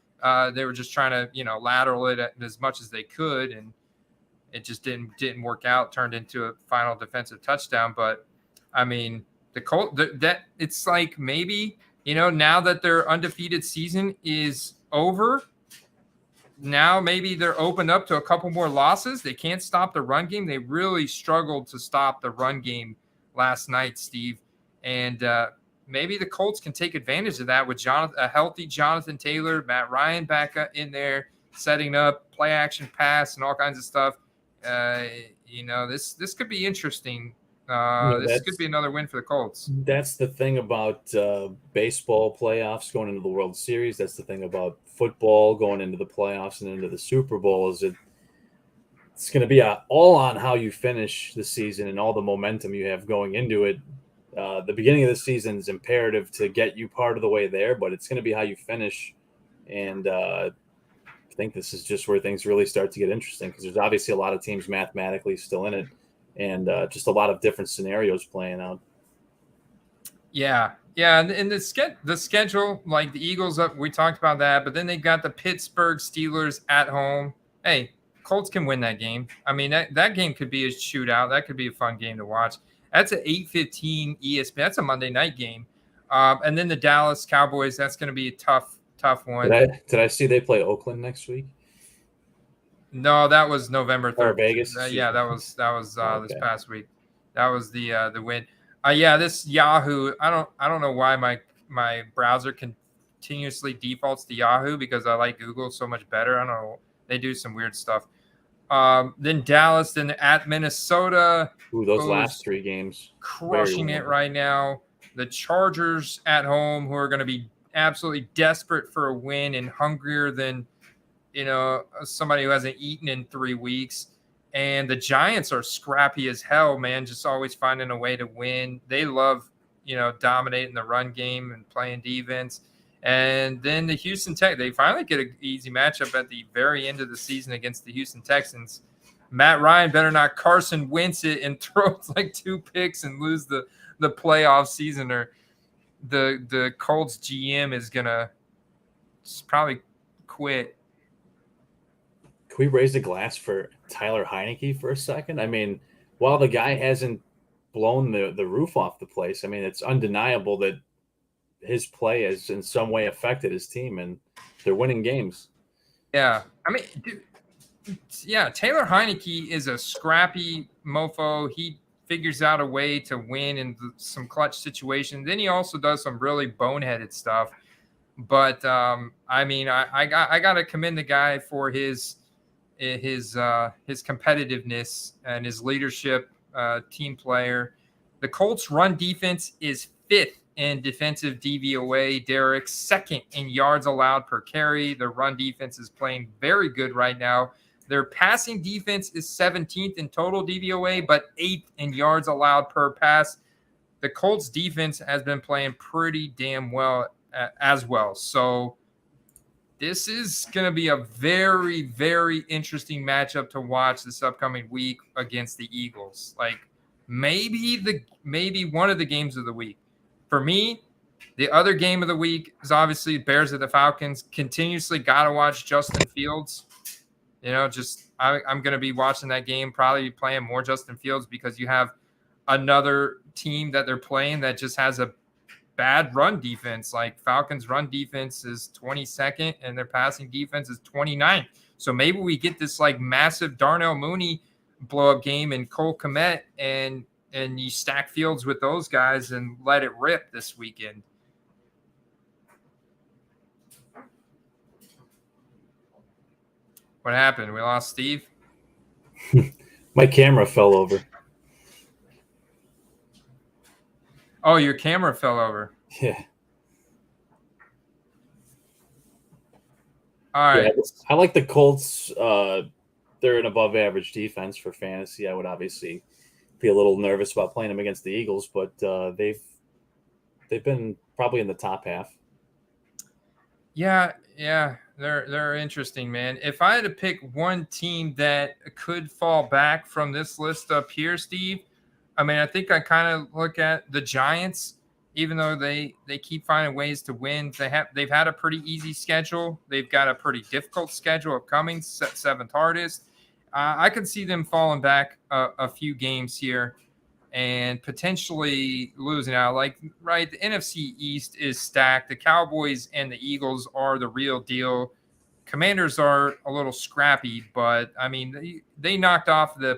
They were just trying to, lateral it as much as they could. And it just didn't work out, turned into a final defensive touchdown. But, I mean, the Colts, it's like maybe, now that their undefeated season is over, now maybe they're opened up to a couple more losses. They can't stop the run game. They really struggled to stop the run game last night, Steve. And maybe the Colts can take advantage of that with a healthy Jonathan Taylor, Matt Ryan back in there, setting up play action pass and all kinds of stuff. This could be interesting. This could be another win for the Colts. That's the thing about baseball playoffs going into the World Series. That's the thing about football going into the playoffs and into the Super Bowl is it's going to be all on how you finish the season and all the momentum you have going into it. The beginning of the season is imperative to get you part of the way there, but it's going to be how you finish. And I think this is just where things really start to get interesting because there's obviously a lot of teams mathematically still in it. And just a lot of different scenarios playing out. Yeah. And the schedule, like the Eagles up, we talked about that, but then they got the Pittsburgh Steelers at home. Hey, Colts can win that game. I mean, that game could be a shootout. That could be a fun game to watch. That's an 8:15 ESPN. That's a Monday night game. And then the Dallas Cowboys. That's going to be a tough one. Did I see they play Oakland next week? No, that was November 3rd. Or Vegas. Yeah, that was this past week. That was the win. This Yahoo. I don't know why my browser continuously defaults to Yahoo because I like Google so much better. I don't know. They do some weird stuff. Then Dallas, then at Minnesota. Ooh, those last 3 games. Crushing it right now. The Chargers at home, who are going to be absolutely desperate for a win and hungrier than somebody who hasn't eaten in 3 weeks. And the Giants are scrappy as hell, man, just always finding a way to win. They love, dominating the run game and playing defense. And then the Houston Tech, they finally get an easy matchup at the very end of the season against the Houston Texans. Matt Ryan better not Carson Wentz it and throw like 2 picks and lose the playoff season, or the Colts GM is going to probably quit. Can we raise the glass for Tyler Heineke for a second? I mean, while the guy hasn't blown the roof off the place, I mean, it's undeniable that his play has in some way affected his team, and they're winning games. Yeah. I mean, Taylor Heineke is a scrappy mofo. He figures out a way to win in some clutch situations. Then he also does some really boneheaded stuff. But I mean, I got to commend the guy for his competitiveness and his leadership, team player. The Colts run defense is 5th in defensive DVOA. Derek, 2nd in yards allowed per carry. The run defense is playing very good right now. Their passing defense is 17th in total DVOA, but 8th in yards allowed per pass. The Colts defense has been playing pretty damn well as well. So this is going to be a very, very interesting matchup to watch this upcoming week against the Eagles. Like maybe one of the games of the week. For me, the other game of the week is obviously Bears at the Falcons. Continuously got to watch Justin Fields. You know, I'm going to be watching that game, probably playing more Justin Fields because you have another team that they're playing that just has a bad run defense. Like Falcons run defense is 22nd and their passing defense is 29th. So maybe we get this like massive Darnell Mooney blow up game and Cole Kmet and you stack Fields with those guys and let it rip this weekend. What happened? We lost Steve? My camera fell over. Oh, your camera fell over. Yeah. All right. Yeah, I like the Colts. They're an above average defense for fantasy. I would obviously be a little nervous about playing them against the Eagles, but they've been probably in the top half. Yeah, they're interesting, man. If I had to pick one team that could fall back from this list up here, Steve, I mean, I think I kind of look at the Giants, even though they keep finding ways to win. They've had a pretty easy schedule. They've got a pretty difficult schedule upcoming, 7th hardest. I could see them falling back a few games here and potentially losing out. Like, right, the NFC East is stacked. The Cowboys and the Eagles are the real deal. Commanders are a little scrappy, but I mean, they knocked off the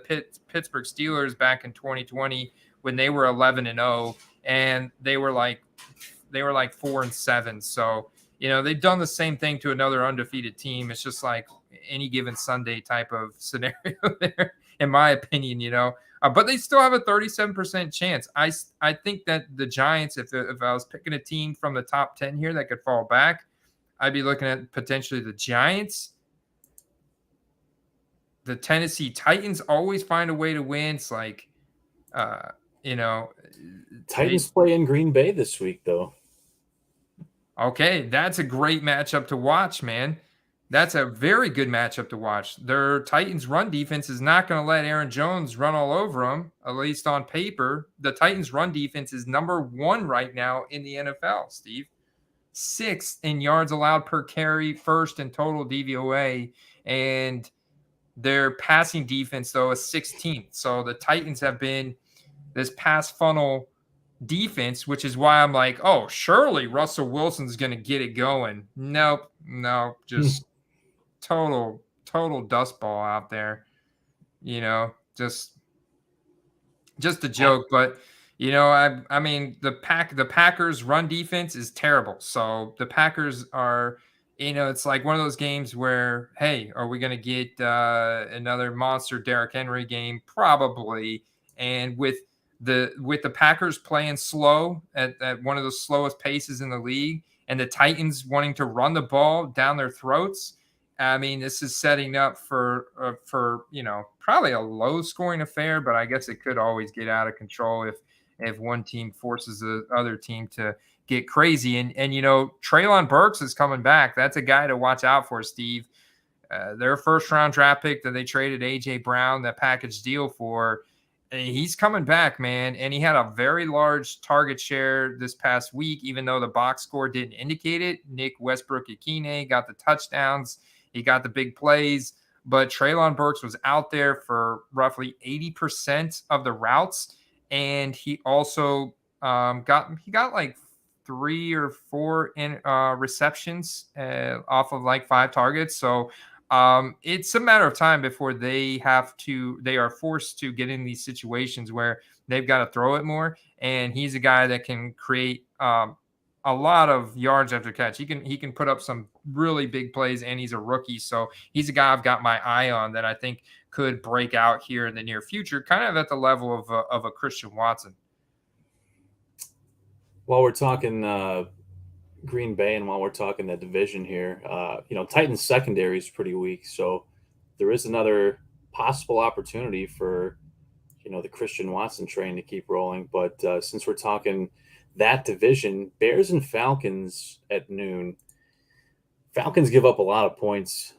Pittsburgh Steelers back in 2020 when they were 11-0, and they were like 4-7. So, you know, they've done the same thing to another undefeated team. It's just like any given Sunday type of scenario there, in my opinion, you know. But they still have a 37% chance. I think that the Giants, if I was picking a team from the top 10 here that could fall back, I'd be looking at potentially the Giants. The Tennessee Titans always find a way to win. It's like, you know. Titans play in Green Bay this week, though. Okay, that's a great matchup to watch, man. That's a very good matchup to watch. Their Titans run defense is not going to let Aaron Jones run all over them, at least on paper. The Titans run defense is number 1 right now in the NFL, Steve. 6th in yards allowed per carry, 1st in total DVOA, and their passing defense, though, is 16th. So the Titans have been this pass funnel defense, which is why I'm like, oh, surely Russell Wilson's going to get it going. Nope, just total dust ball out there. You know, just a joke, but you know, I mean, the Packers run defense is terrible. So the Packers are, you know, it's like one of those games where, hey, are we going to get another monster Derrick Henry game? Probably. And with the Packers playing slow at one of the slowest paces in the league, and the Titans wanting to run the ball down their throats, I mean, this is setting up for you know, probably a low scoring affair, but I guess it could always get out of control if one team forces the other team to get crazy. And you know, Treylon Burks is coming back. That's a guy to watch out for, Steve. Their 1st round draft pick that they traded A.J. Brown, that package deal for, he's coming back, man. And he had a very large target share this past week, even though the box score didn't indicate it. Nick Westbrook-Ikine got the touchdowns. He got the big plays. But Treylon Burks was out there for roughly 80% of the routes. And he also got like 3 or 4 receptions off of like 5 targets. So it's a matter of time before they are forced to get in these situations where they've got to throw it more. And he's a guy that can create a a lot of yards after catch. He can put up some really big plays, and he's a rookie, so he's a guy I've got my eye on that I think could break out here in the near future, kind of at the level of a Christian Watson. While we're talking Green Bay and while we're talking the division here, Titans secondary is pretty weak, so there is another possible opportunity for the Christian Watson train to keep rolling. But since we're talking that division, Bears and Falcons at noon. Falcons give up a lot of points.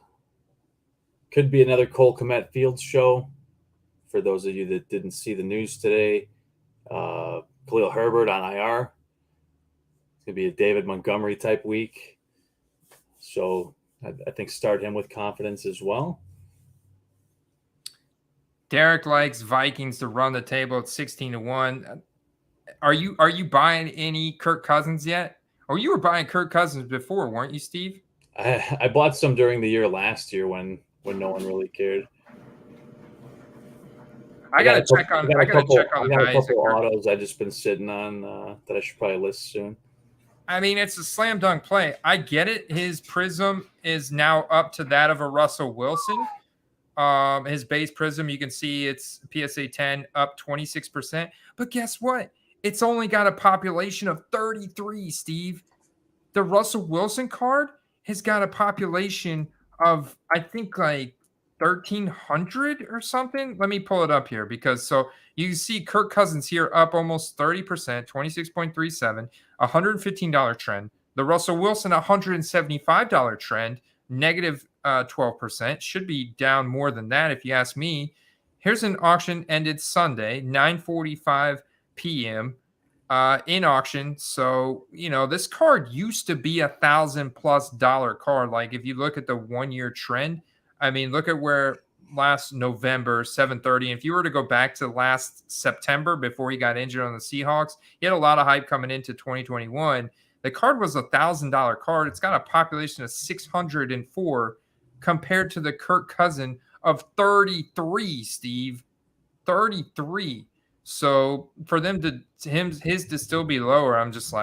Could be another Cole Kmet Fields show. For those of you that didn't see the news today, Khalil Herbert on IR. It's going to be a David Montgomery type week. So I think start him with confidence as well. Derek likes Vikings to run the table at 16-1. Are you buying any Kirk Cousins yet? Or you were buying Kirk Cousins before, weren't you, Steve? I bought some during the year last year when no one really cared. I gotta check on the values. A couple autos I've just been sitting on that I should probably list soon. I mean, it's a slam dunk play. I get it. His prism is now up to that of a Russell Wilson. His base prism, you can see it's PSA 10 up 26%. But guess what? It's only got a population of 33, Steve. The Russell Wilson card has got a population of, I think, like 1,300 or something. Let me pull it up here so you see Kirk Cousins here up almost 30%, 26.37, $115 trend. The Russell Wilson $175 trend, negative 12%. Should be down more than that if you ask me. Here's an auction ended Sunday, 9:45 p.m. In auction. So, this card used to be $1,000+ card. Like if you look at the 1 year trend, I mean, look at where last November, 7:30. If you were to go back to last September before he got injured on the Seahawks, he had a lot of hype coming into 2021. The card was $1,000 card. It's got a population of 604 compared to the Kirk Cousins of 33, Steve. 33. So for them his to still be lower, I just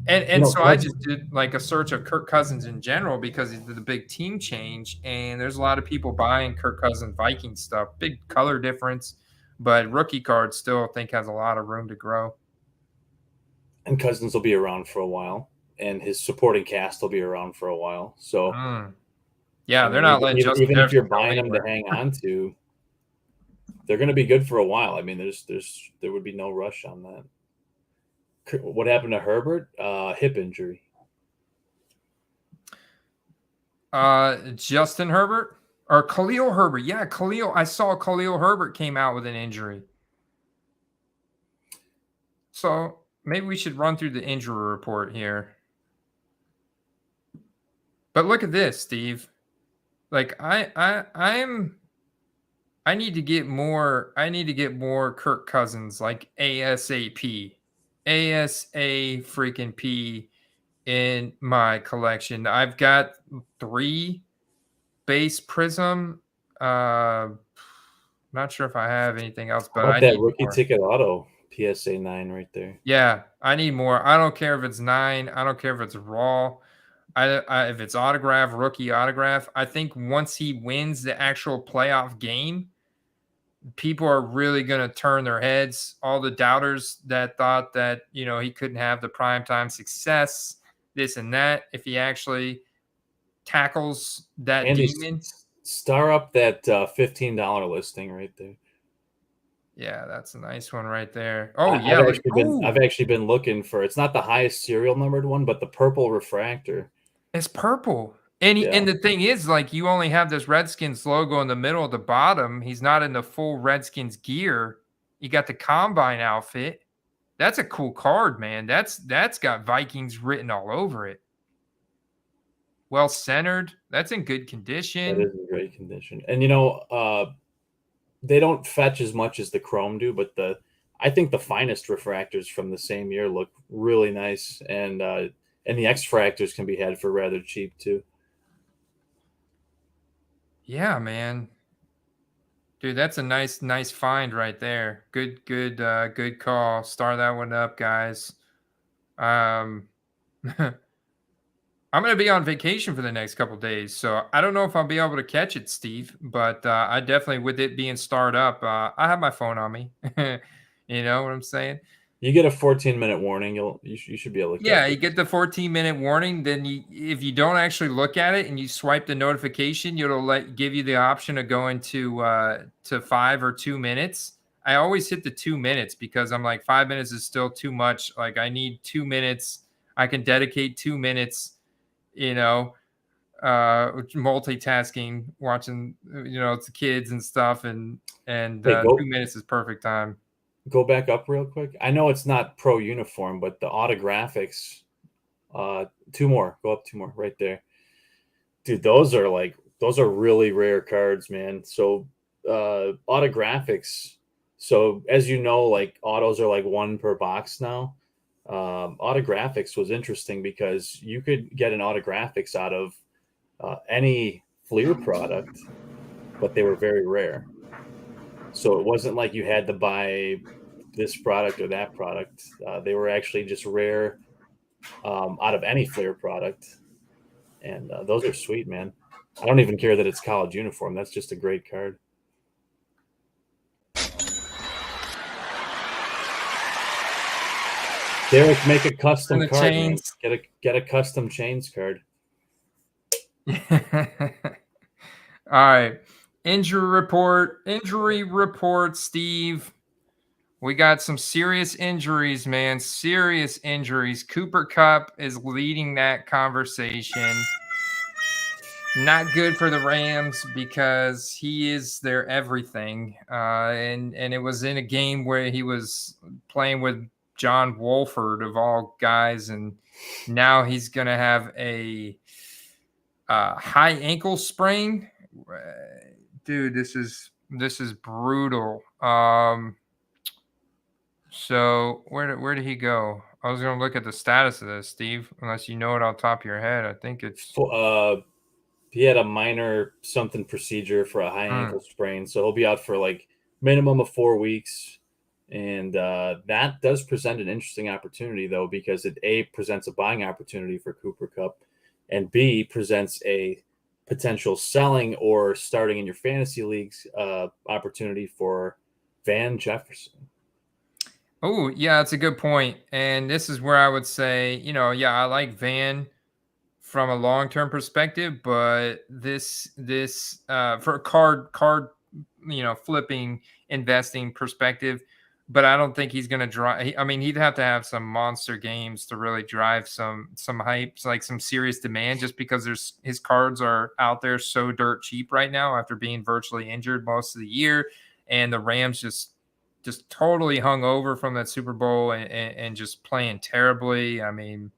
did like a search of Kirk Cousins in general because he did the big team change, and there's a lot of people buying Kirk Cousins Viking stuff. Big color difference, but rookie card still I think has a lot of room to grow. And Cousins will be around for a while, and his supporting cast will be around for a while. So, yeah, they're not letting Justin. Even if you're buying them to hang on to, they're going to be good for a while. I mean, there would be no rush on that. What happened to Herbert? Hip injury. Justin Herbert or Khalil Herbert? Yeah, Khalil. I saw Khalil Herbert came out with an injury. So maybe we should run through the injury report here. But look at this, Steve. Like I need to get more. I need to get more Kirk Cousins, like ASAP. ASA freaking P in my collection. I've got 3 base prism. Not sure if I have anything else, but I that need rookie more. Ticket auto PSA 9 right there. Yeah, I need more. I don't care if it's 9. I don't care if it's raw. If it's autograph, rookie autograph. I think once he wins the actual playoff game, people are really going to turn their heads. All the doubters that thought that, he couldn't have the primetime success, this and that, if he actually tackles that demon. Star up that $15 listing right there. Yeah, that's a nice one right there. Oh, I've actually been looking for, it's not the highest serial numbered one, but the purple refractor. It's purple. And the thing is, like, you only have this Redskins logo in the middle at the bottom. He's not in the full Redskins gear. You got the combine outfit. That's a cool card, man. That's got Vikings written all over it. Well centered. That's in good condition. That is in great condition. And they don't fetch as much as the chrome do, but I think the finest refractors from the same year look really nice, and the X-fractors can be had for rather cheap too. Yeah, man. Dude, that's a nice find right there. Good call. Star that one up, guys. I'm going to be on vacation for the next couple days, so I don't know if I'll be able to catch it, Steve. But I definitely, with it being started up, I have my phone on me. You know what I'm saying? You get a 14-minute warning. You should be able to catch Yeah, it. you get the 14-minute warning. Then if you don't actually look at it and you swipe the notification, it'll give you the option of going to 5 or 2 minutes. I always hit the 2 minutes because I'm like 5 minutes is still too much. Like I need 2 minutes. I can dedicate 2 minutes. Multitasking, watching, it's the kids and stuff, and Hey, 2 minutes is perfect time. Go back up real quick. I know it's not pro uniform, but the autographics, 2 more. Go up 2 more right there. Dude, those are really rare cards, man. So autographics. So as you know, like autos are like 1 per box now. Autographics was interesting because you could get an autographics out of any Fleer product, but they were very rare. So it wasn't like you had to buy this product or that product. They were actually just rare out of any Fleer product. And those are sweet, man. I don't even care that it's college uniform. That's just a great card. Derek, make a custom card. Man. Get a custom chains card. All right. Injury report, Steve. We got some serious injuries, man. Serious injuries. Cooper Kupp is leading that conversation. Not good for the Rams because he is their everything. And it was in a game where he was playing with John Wolford of all guys, and now he's going to have a high ankle sprain. Dude, this is brutal. So where did he go? I was going to look at the status of this, Steve, unless you know it off the top of your head. I think it's he had a minor something procedure for a high ankle sprain, so he'll be out for like minimum of 4 weeks. And that does present an interesting opportunity, though, because it A, presents a buying opportunity for Cooper Kupp, and B, presents a potential selling or starting in your fantasy leagues opportunity for Van Jefferson. Oh, yeah, that's a good point. And this is where I would say, I like Van from a long-term perspective, but this for a card, flipping, investing perspective, but I don't think he's going to drive. I mean, he'd have to have some monster games to really drive some hype, like some serious demand, just because his cards are out there so dirt cheap right now after being virtually injured most of the year. And the Rams just totally hung over from that Super Bowl and just playing terribly. I mean,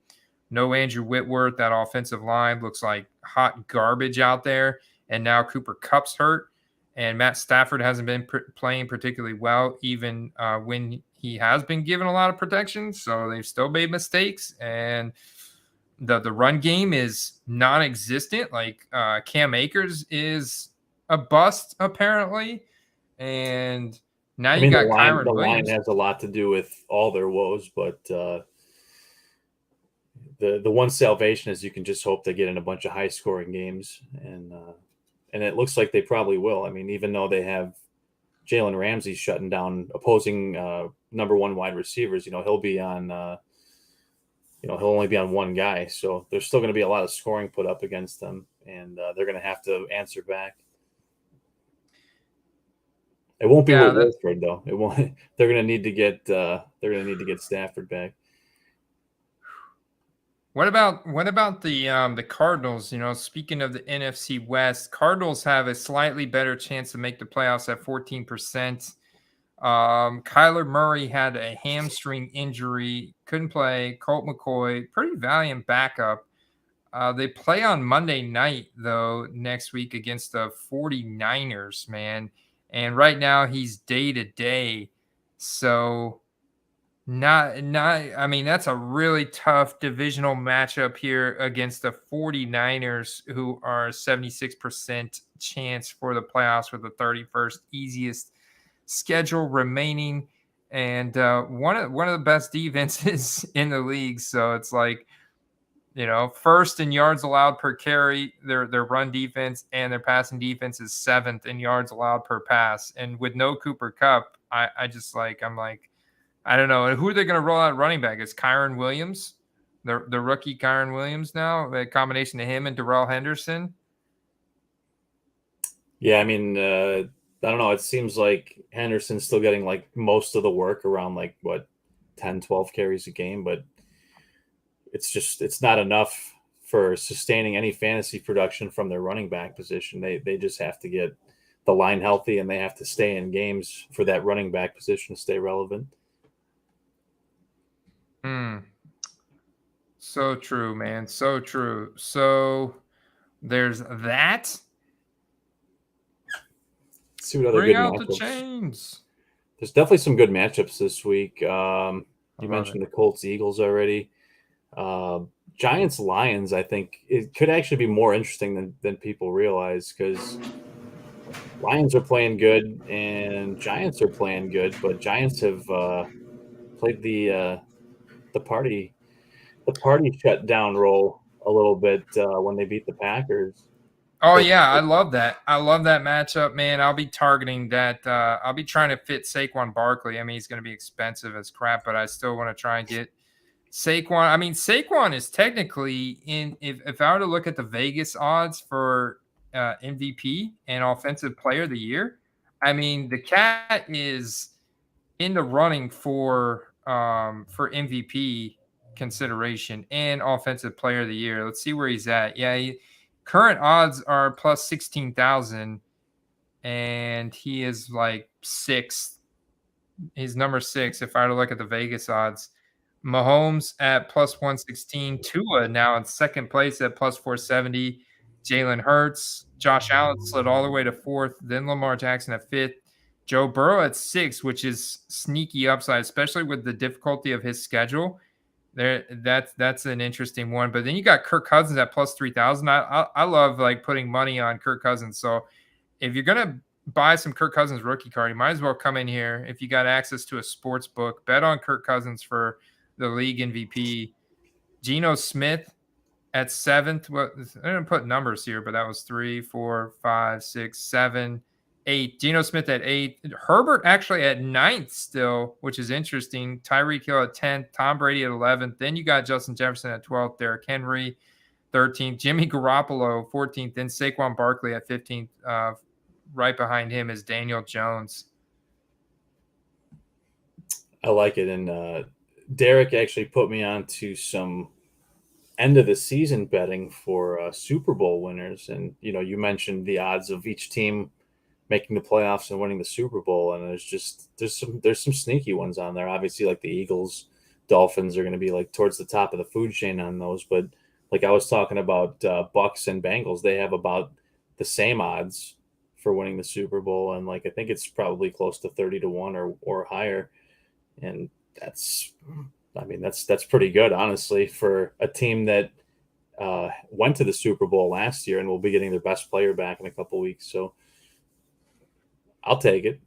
no Andrew Whitworth. That offensive line looks like hot garbage out there. And now Cooper Kupp's hurt. And Matt Stafford hasn't been playing particularly well, even when he has been given a lot of protection. So they've still made mistakes. And the run game is non-existent. Like Cam Akers is a bust, apparently. And now you got Kyron the Williams. line has a lot to do with all their woes, but the one salvation is you can just hope they get in a bunch of high-scoring games. And it looks like they probably will. I mean, even though they have Jalen Ramsey shutting down opposing number 1 wide receivers, he'll be on, he'll only be on one guy. So there's still going to be a lot of scoring put up against them, and they're going to have to answer back. It won't be with Wolford, though. It won't. They're going to need to get Stafford back. What about the Cardinals? Speaking of the NFC West, Cardinals have a slightly better chance to make the playoffs at 14%. Kyler Murray had a hamstring injury, couldn't play. Colt McCoy, pretty valiant backup. They play on Monday night, though, next week against the 49ers, man. And right now he's day-to-day. So I mean, that's a really tough divisional matchup here against the 49ers, who are 76% chance for the playoffs with the 31st easiest schedule remaining. and one of the best defenses in the league. So it's like, first in yards allowed per carry, their run defense, and their passing defense is 7th in yards allowed per pass. And with no Cooper Kupp, I'm like, I don't know. And who are they going to roll out running back? It's Kyron Williams, the rookie Kyron Williams now, a combination of him and Darrell Henderson. Yeah, I mean, I don't know. It seems like Henderson's still getting like most of the work around like 10, 12 carries a game, but it's not enough for sustaining any fantasy production from their running back position. They just have to get the line healthy, and they have to stay in games for that running back position to stay relevant. So true, man. So true. So there's that. Let's see what other Bring good out matchups. the chains. There's definitely some good matchups this week. You mentioned the Colts Eagles already. Giants Lions, I think it could actually be more interesting than people realize, because Lions are playing good and Giants are playing good, but Giants have played the party shutdown role a little bit when they beat the Packers. Oh yeah, I love that. I love that matchup, man. I'll be targeting that. I'll be trying to fit Saquon Barkley. I mean, he's going to be expensive as crap, but I still want to try and get Saquon. I mean, Saquon is technically if I were to look at the Vegas odds for MVP and Offensive Player of the Year, I mean, the cat is in the running for MVP consideration and Offensive Player of the Year. Let's see where he's at. Yeah, current odds are plus 16,000, and he is like 6th. He's number 6 if I were to look at the Vegas odds. Mahomes at plus 116. Tua now in second place at plus 470. Jalen Hurts. Josh Allen slid all the way to 4th. Then Lamar Jackson at 5th. Joe Burrow at 6th, which is sneaky upside, especially with the difficulty of his schedule. That's an interesting one. But then you got Kirk Cousins at plus 3,000. I love like putting money on Kirk Cousins. So if you're gonna buy some Kirk Cousins rookie card, you might as well come in here if you got access to a sports book. Bet on Kirk Cousins for the league MVP. Geno Smith at 7th. Well, I didn't put numbers here, but that was 3, 4, 5, 6, 7, 8. Geno Smith at 8. Herbert actually at 9th still, which is interesting. Tyreek Hill at 10th. Tom Brady at 11th. Then you got Justin Jefferson at 12th. Derrick Henry 13th. Jimmy Garoppolo 14th. Then Saquon Barkley at 15th. Right behind him is Daniel Jones. I like it. And Derek actually put me on to some end of the season betting for Super Bowl winners. And, you mentioned the odds of each team making the playoffs and winning the Super Bowl. And there's some sneaky ones on there. Obviously, like the Eagles, Dolphins are going to be like towards the top of the food chain on those. But like I was talking about Bucks and Bengals, they have about the same odds for winning the Super Bowl. And like, I think it's probably close to 30-1 or higher. And that's pretty good, honestly, for a team that went to the Super Bowl last year and will be getting their best player back in a couple weeks. So I'll take it.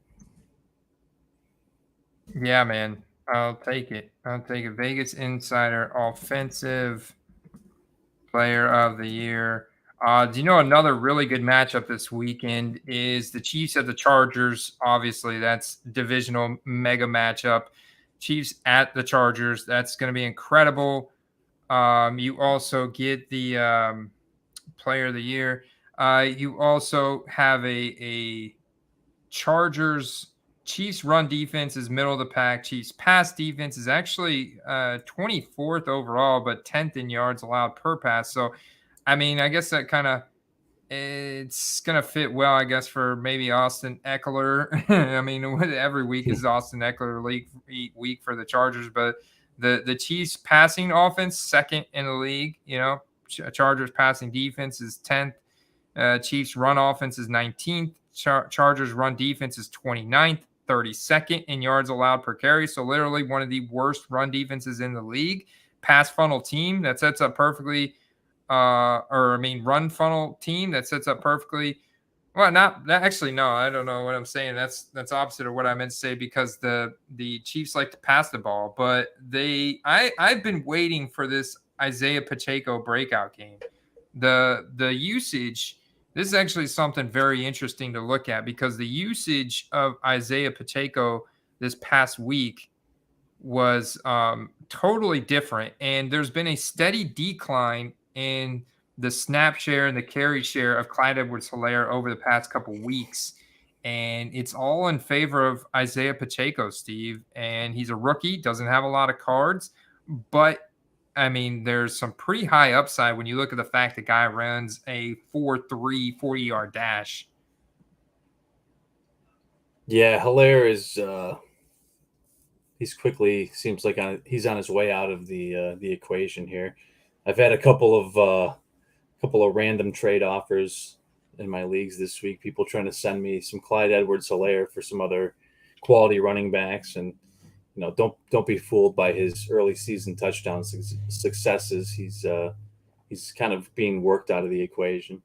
Yeah, man. I'll take it. Vegas Insider Offensive Player of the Year. Do you know another really good matchup this weekend is the Chiefs at the Chargers? Obviously, that's divisional mega matchup. Chiefs at the Chargers. That's going to be incredible. You also get the Player of the Year. You also have a Chargers. Chiefs run defense is middle of the pack. Chiefs pass defense is actually 24th overall, but 10th in yards allowed per pass. So, I mean, I guess that kind of it's going to fit well, I guess, for maybe Austin Eckler. I mean, every week is Austin Eckler week for the Chargers, but the Chiefs passing offense, 2nd in the league. Chargers passing defense is 10th. Chiefs run offense is 19th. Chargers run defense is 29th, 32nd in yards allowed per carry. So literally one of the worst run defenses in the league. Pass funnel team that sets up perfectly, run funnel team that sets up perfectly Well, not that actually. No, I don't know what I'm saying. That's opposite of what I meant to say because the Chiefs like to pass the ball, but I've been waiting for this Isaiah Pacheco breakout game. The usage. This is actually something very interesting to look at because the usage of Isaiah Pacheco this past week was totally different, and there's been a steady decline in the snap share and the carry share of Clyde Edwards-Helaire over the past couple weeks, and it's all in favor of Isaiah Pacheco, Steve. And he's a rookie, doesn't have a lot of cards, but I mean, there's some pretty high upside when you look at the fact the guy runs a 4.3 40-yard dash. Yeah, Hilaire is he's quickly seems like he's on his way out of the equation here. I've had a couple of random trade offers in my leagues this week. People trying to send me some Clyde Edwards-Helaire for some other quality running backs, and don't be fooled by his early season touchdown successes. He's kind of being worked out of the equation.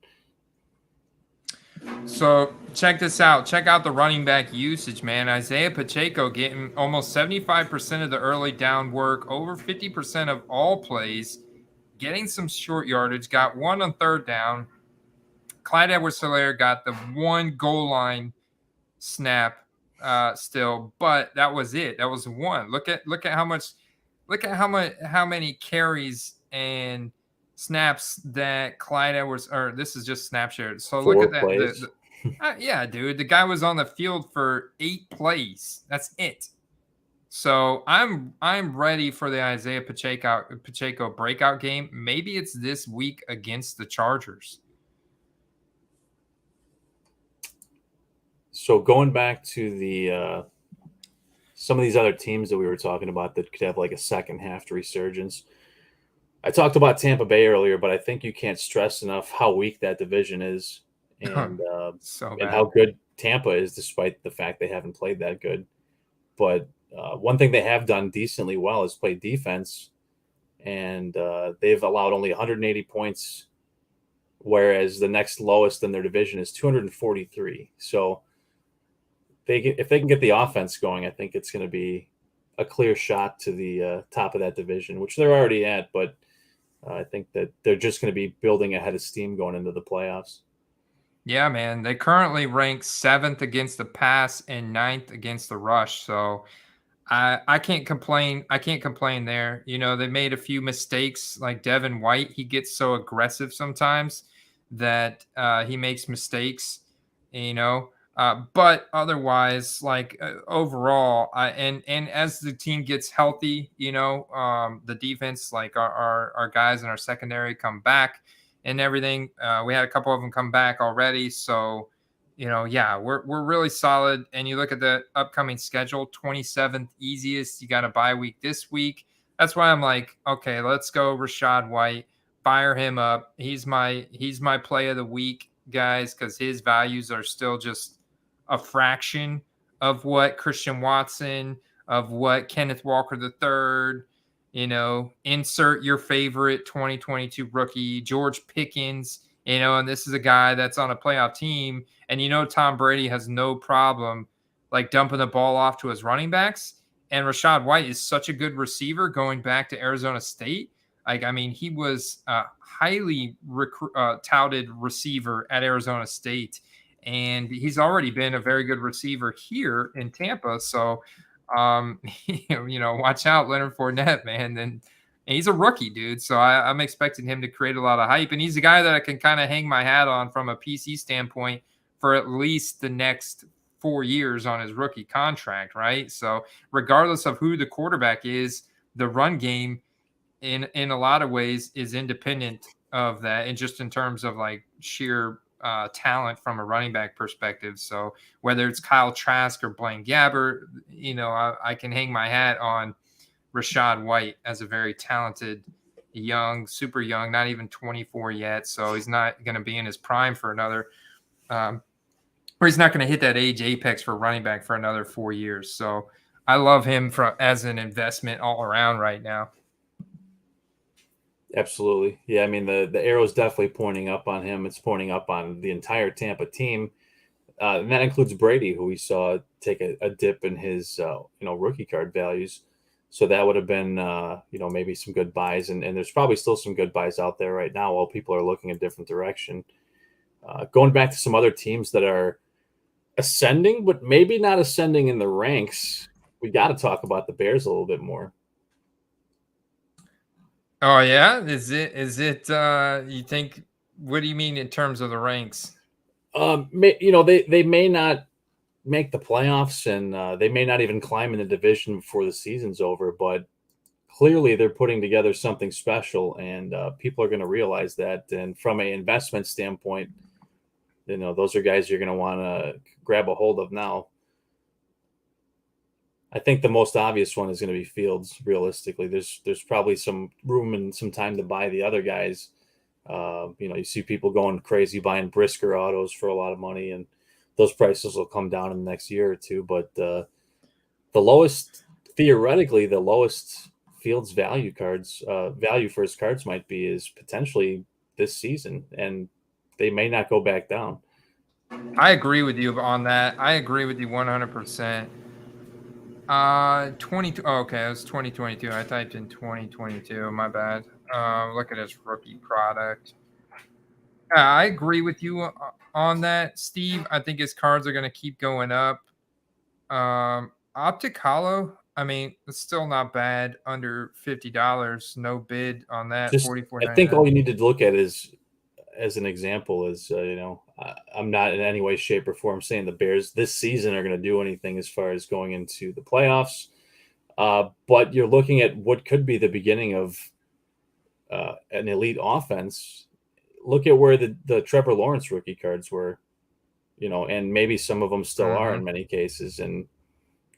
So check this out. Check out the running back usage, man. Isaiah Pacheco getting almost 75% of the early down work, over 50% of all plays, getting some short yardage, got one on third down. Clyde Edwards-Helaire got the one goal line snap still, but that was it. That was one. Look at how many carries and snaps that Clyde Edwards, or this is just snap share. So look at that. Yeah, dude, the guy was on the field for 8 plays. That's it. So I'm ready for the Isaiah Pacheco breakout game. Maybe it's this week against the Chargers. So going back to the some of these other teams that we were talking about that could have like a second half resurgence. I talked about Tampa Bay earlier, but I think you can't stress enough how weak that division is and and how good Tampa is, despite the fact they haven't played that good. But one thing they have done decently well is play defense, and they've allowed only 180 points, whereas the next lowest in their division is 243. So if they can get the offense going, I think it's going to be a clear shot to the top of that division, which they're already at. But I think that they're just going to be building ahead of steam going into the playoffs. Yeah, man. They currently rank 7th against the pass and 9th against the rush. So I can't complain. I can't complain there. They made a few mistakes, like Devin White. He gets so aggressive sometimes that he makes mistakes, but otherwise, overall, and as the team gets healthy, the defense, like our guys in our secondary come back and everything. We had a couple of them come back already. So, we're really solid. And you look at the upcoming schedule, 27th easiest. You got a bye week this week. That's why I'm like, okay, let's go Rashad White, fire him up. He's my play of the week, guys, because his values are still just a fraction of what Christian Watson, of what Kenneth Walker III, insert your favorite 2022 rookie, George Pickens, and this is a guy that's on a playoff team. And, Tom Brady has no problem dumping the ball off to his running backs. And Rashad White is such a good receiver going back to Arizona State. He was a highly touted receiver at Arizona State. And he's already been a very good receiver here in Tampa. So, watch out, Leonard Fournette, man. And he's a rookie, dude. So I'm expecting him to create a lot of hype. And he's a guy that I can kind of hang my hat on from a PC standpoint for at least the next 4 years on his rookie contract, right? So regardless of who the quarterback is, the run game in a lot of ways is independent of that. And just in terms of sheer talent from a running back perspective. So whether it's Kyle Trask or Blaine Gabbert, I can hang my hat on Rashad White as a very talented, super young, not even 24 yet. So he's not going to be in his prime for another, or he's not going to hit that age apex for running back for another 4 years. So I love him as an investment all around right now. Absolutely. Yeah, I mean the arrow's definitely pointing up on him. It's pointing up on the entire Tampa team. And that includes Brady, who we saw take a dip in his rookie card values. So that would have been maybe some good buys, and there's probably still some good buys out there right now while people are looking a different direction. Going back to some other teams that are ascending, but maybe not ascending in the ranks, we got to talk about the Bears a little bit more. Oh yeah, is it? You think? What do you mean in terms of the ranks? They may not make the playoffs, and they may not even climb in the division before the season's over, but clearly they're putting together something special, and people are going to realize that. And from an investment standpoint, those are guys you're going to want to grab a hold of now. I think the most obvious one is going to be Fields. Realistically, there's probably some room and some time to buy the other guys. You see people going crazy buying Brisker autos for a lot of money, and those prices will come down in the next year or two. But the lowest Fields value for his cards might be is potentially this season, and they may not go back down. I agree with you on that. I agree with you 100%. 22. Oh, okay, it was 2022. I typed in 2022. My bad. Look at his rookie product. I agree with you on that, Steve. I think his cards are going to keep going up. Optic Hollow, I mean, it's still not bad. Under $50. No bid on that. $44.99. I think all you need to look at is, as an example, is I'm not in any way, shape, or form saying the Bears this season are going to do anything as far as going into the playoffs. But you're looking at what could be the beginning of an elite offense. Look at where the Trevor Lawrence rookie cards were, and maybe some of them still are in many cases. And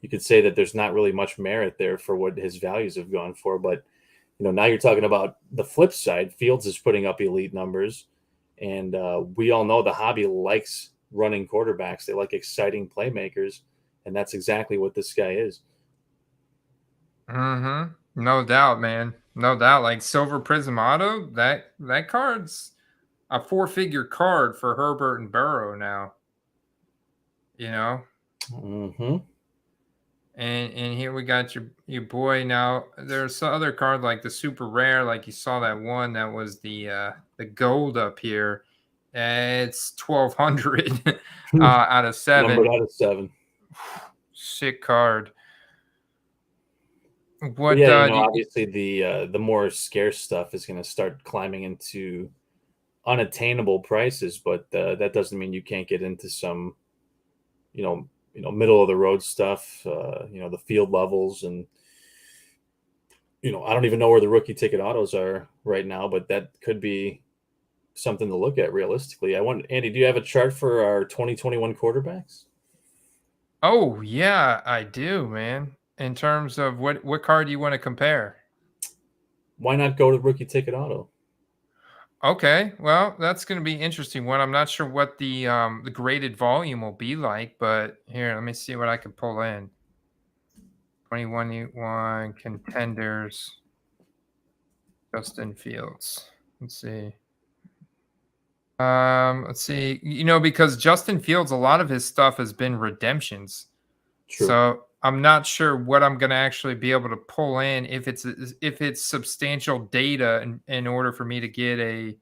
you could say that there's not really much merit there for what his values have gone for. But, now you're talking about the flip side. Fields is putting up elite numbers. And we all know the hobby likes running quarterbacks. They like exciting playmakers. And that's exactly what this guy is. Mm-hmm. No doubt, man. No doubt. Like Silver Prism Auto, that card's a 4-figure card for Herbert and Burrow now. Mm-hmm. And here we got your boy now. There's some other card like the super rare, like you saw that one that was the gold up here. It's 1,200 out of 7. Numbered out of 7. Sick card. What? Yeah, obviously the more scarce stuff is going to start climbing into unattainable prices, but that doesn't mean you can't get into some, middle of the road stuff. The field levels, and I don't even know where the rookie ticket autos are right now, but that could be something to look at realistically. Andy, do you have a chart for our 2021 quarterbacks? Oh yeah, I do, man. In terms of what card do you want to compare? Why not go to rookie ticket auto? Okay, well, that's going to be an interesting one. I'm not sure what the graded volume will be like, but here, let me see what I can pull in. 21 contenders. Justin Fields. Let's see. Because Justin Fields, a lot of his stuff has been redemptions. True. So I'm not sure what I'm going to actually be able to pull in if it's substantial data in order for me to get a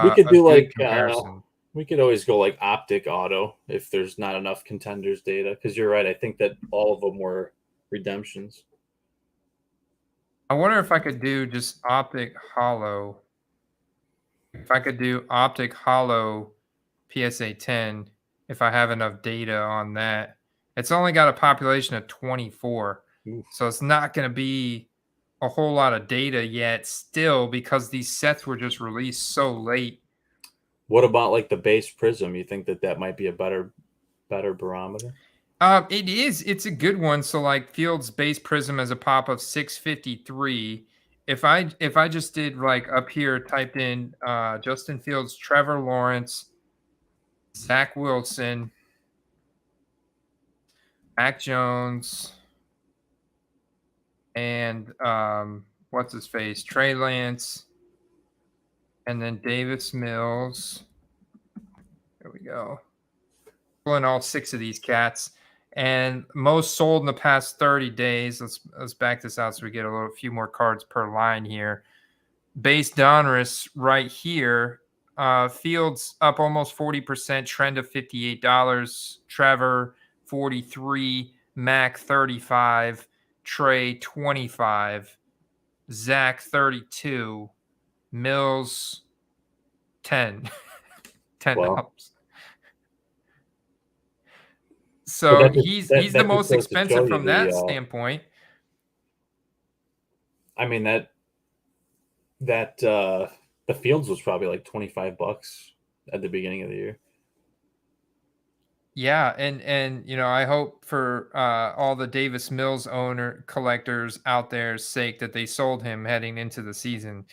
we could do like comparison. We could always go like optic auto if there's not enough contenders data, because you're right. I think that all of them were redemptions. I wonder if I could do just optic hollow. If I could do optic hollow PSA 10, if I have enough data on that. It's only got a population of 24. Oof. So it's not going to be a whole lot of data yet still, because these sets were just released so late. What about like the base prism? You think that might be a better barometer? It is. It's a good one. So like Fields base prism has a pop of 653. If I just did like up here, typed in Justin Fields, Trevor Lawrence, Zach Wilson, Mac Jones, and what's his face, Trey Lance, And then Davis Mills. There we go. Pulling all 6 of these cats. And most sold in the past 30 days. Let's back this out so we get a few more cards per line here. Base Donruss right here. Fields up almost 40%. Trend of $58. Trevor 43. Mac 35. Trey 25. Zach 32. Mills 10. $10. Wow. So that he's the most expensive from that standpoint. I mean that the Fields was probably like $25 at the beginning of the year. Yeah, and you know, I hope for all the Davis Mills collectors out there's sake that they sold him heading into the season.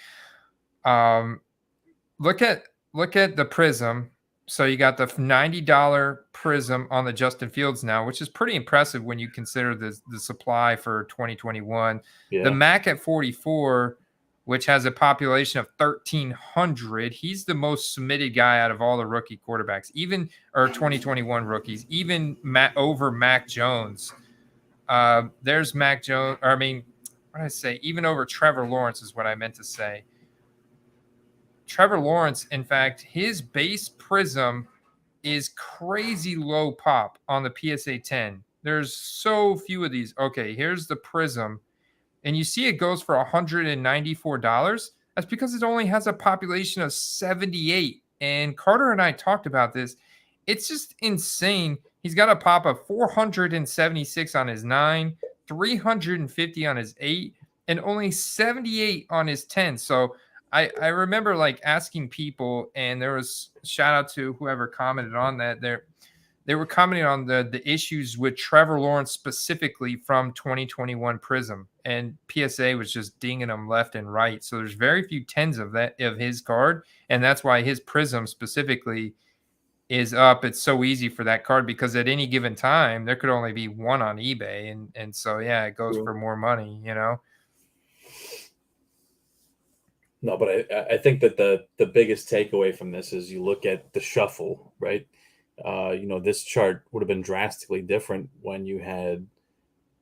Look at the Prism. So you got the $90 Prism on the Justin Fields now, which is pretty impressive when you consider the supply for 2021. Yeah. The Mac at 44, which has a population of 1,300. He's the most submitted guy out of all the rookie quarterbacks, or 2021 rookies, even over Mac Jones. There's Mac Jones. Or I mean, what did I say? Even over Trevor Lawrence is what I meant to say. Trevor Lawrence, in fact, his base Prism is crazy low pop on the PSA 10. There's so few of these. Okay, here's the Prism. And you see it goes for $194. That's because it only has a population of 78. And Carter and I talked about this. It's just insane. He's got a pop of 476 on his 9, 350 on his 8, and only 78 on his 10. So I remember like asking people, and there was shout out to whoever commented on that. They were commenting on the issues with Trevor Lawrence specifically from 2021 Prism, and PSA was just dinging them left and right. So there's very few 10s of his card, and that's why his Prism specifically is up. It's so easy for that card because at any given time there could only be one on eBay, and so yeah, it goes for more money, you know. No, but I think that the biggest takeaway from this is you look at the shuffle, right? You know, this chart would have been drastically different when you had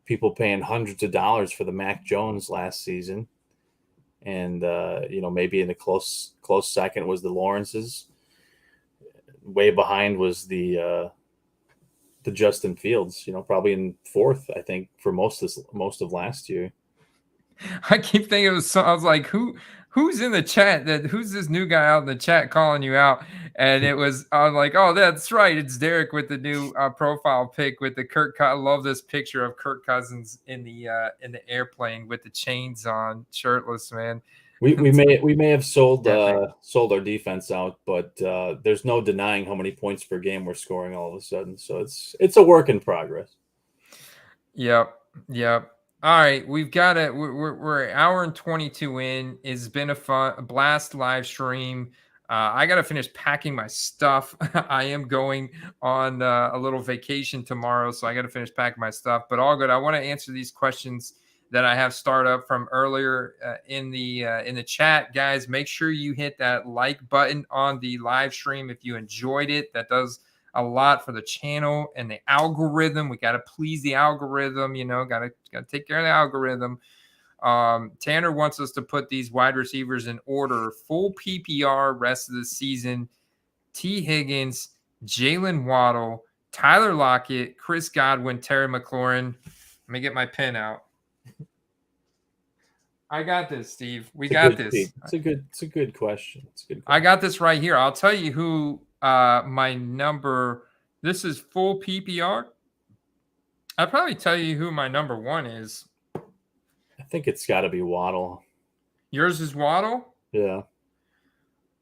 people paying hundreds of dollars for the Mac Jones last season. And, you know, maybe in the close second was the Lawrences. Way behind was the Justin Fields, you know, probably in fourth, I think, for most of last year. I keep thinking I was like, who's in the chat? Who's this new guy out in the chat calling you out? And I was like, oh, that's right, it's Derek with the new profile pic with the Kirk. I love this picture of Kirk Cousins in the airplane with the chains on, shirtless, man. We may have sold our defense out, but there's no denying how many points per game we're scoring all of a sudden. So it's a work in progress. Yep. All right, we've got it. We're an hour and 22 in. It's been a blast live stream. I got to finish packing my stuff. I am going on a little vacation tomorrow, so I got to finish packing my stuff. But all good. I want to answer these questions that I have started up from earlier in the chat, guys. Make sure you hit that like button on the live stream if you enjoyed it. That does a lot for the channel and the algorithm. We got to please the algorithm, you know, got to take care of the algorithm. Tanner wants us to put these wide receivers in order: full PPR rest of the season. T. Higgins, Jalen Waddle, Tyler Lockett, Chris Godwin, Terry McLaurin. Let me get my pen out. I got this, Steve. We got this. It's a good question. It's a good question. I got this right here. I'll tell you who my number. This is full PPR. I'll probably tell you who my number one is. I think it's got to be Waddle. Yours is Waddle? Yeah.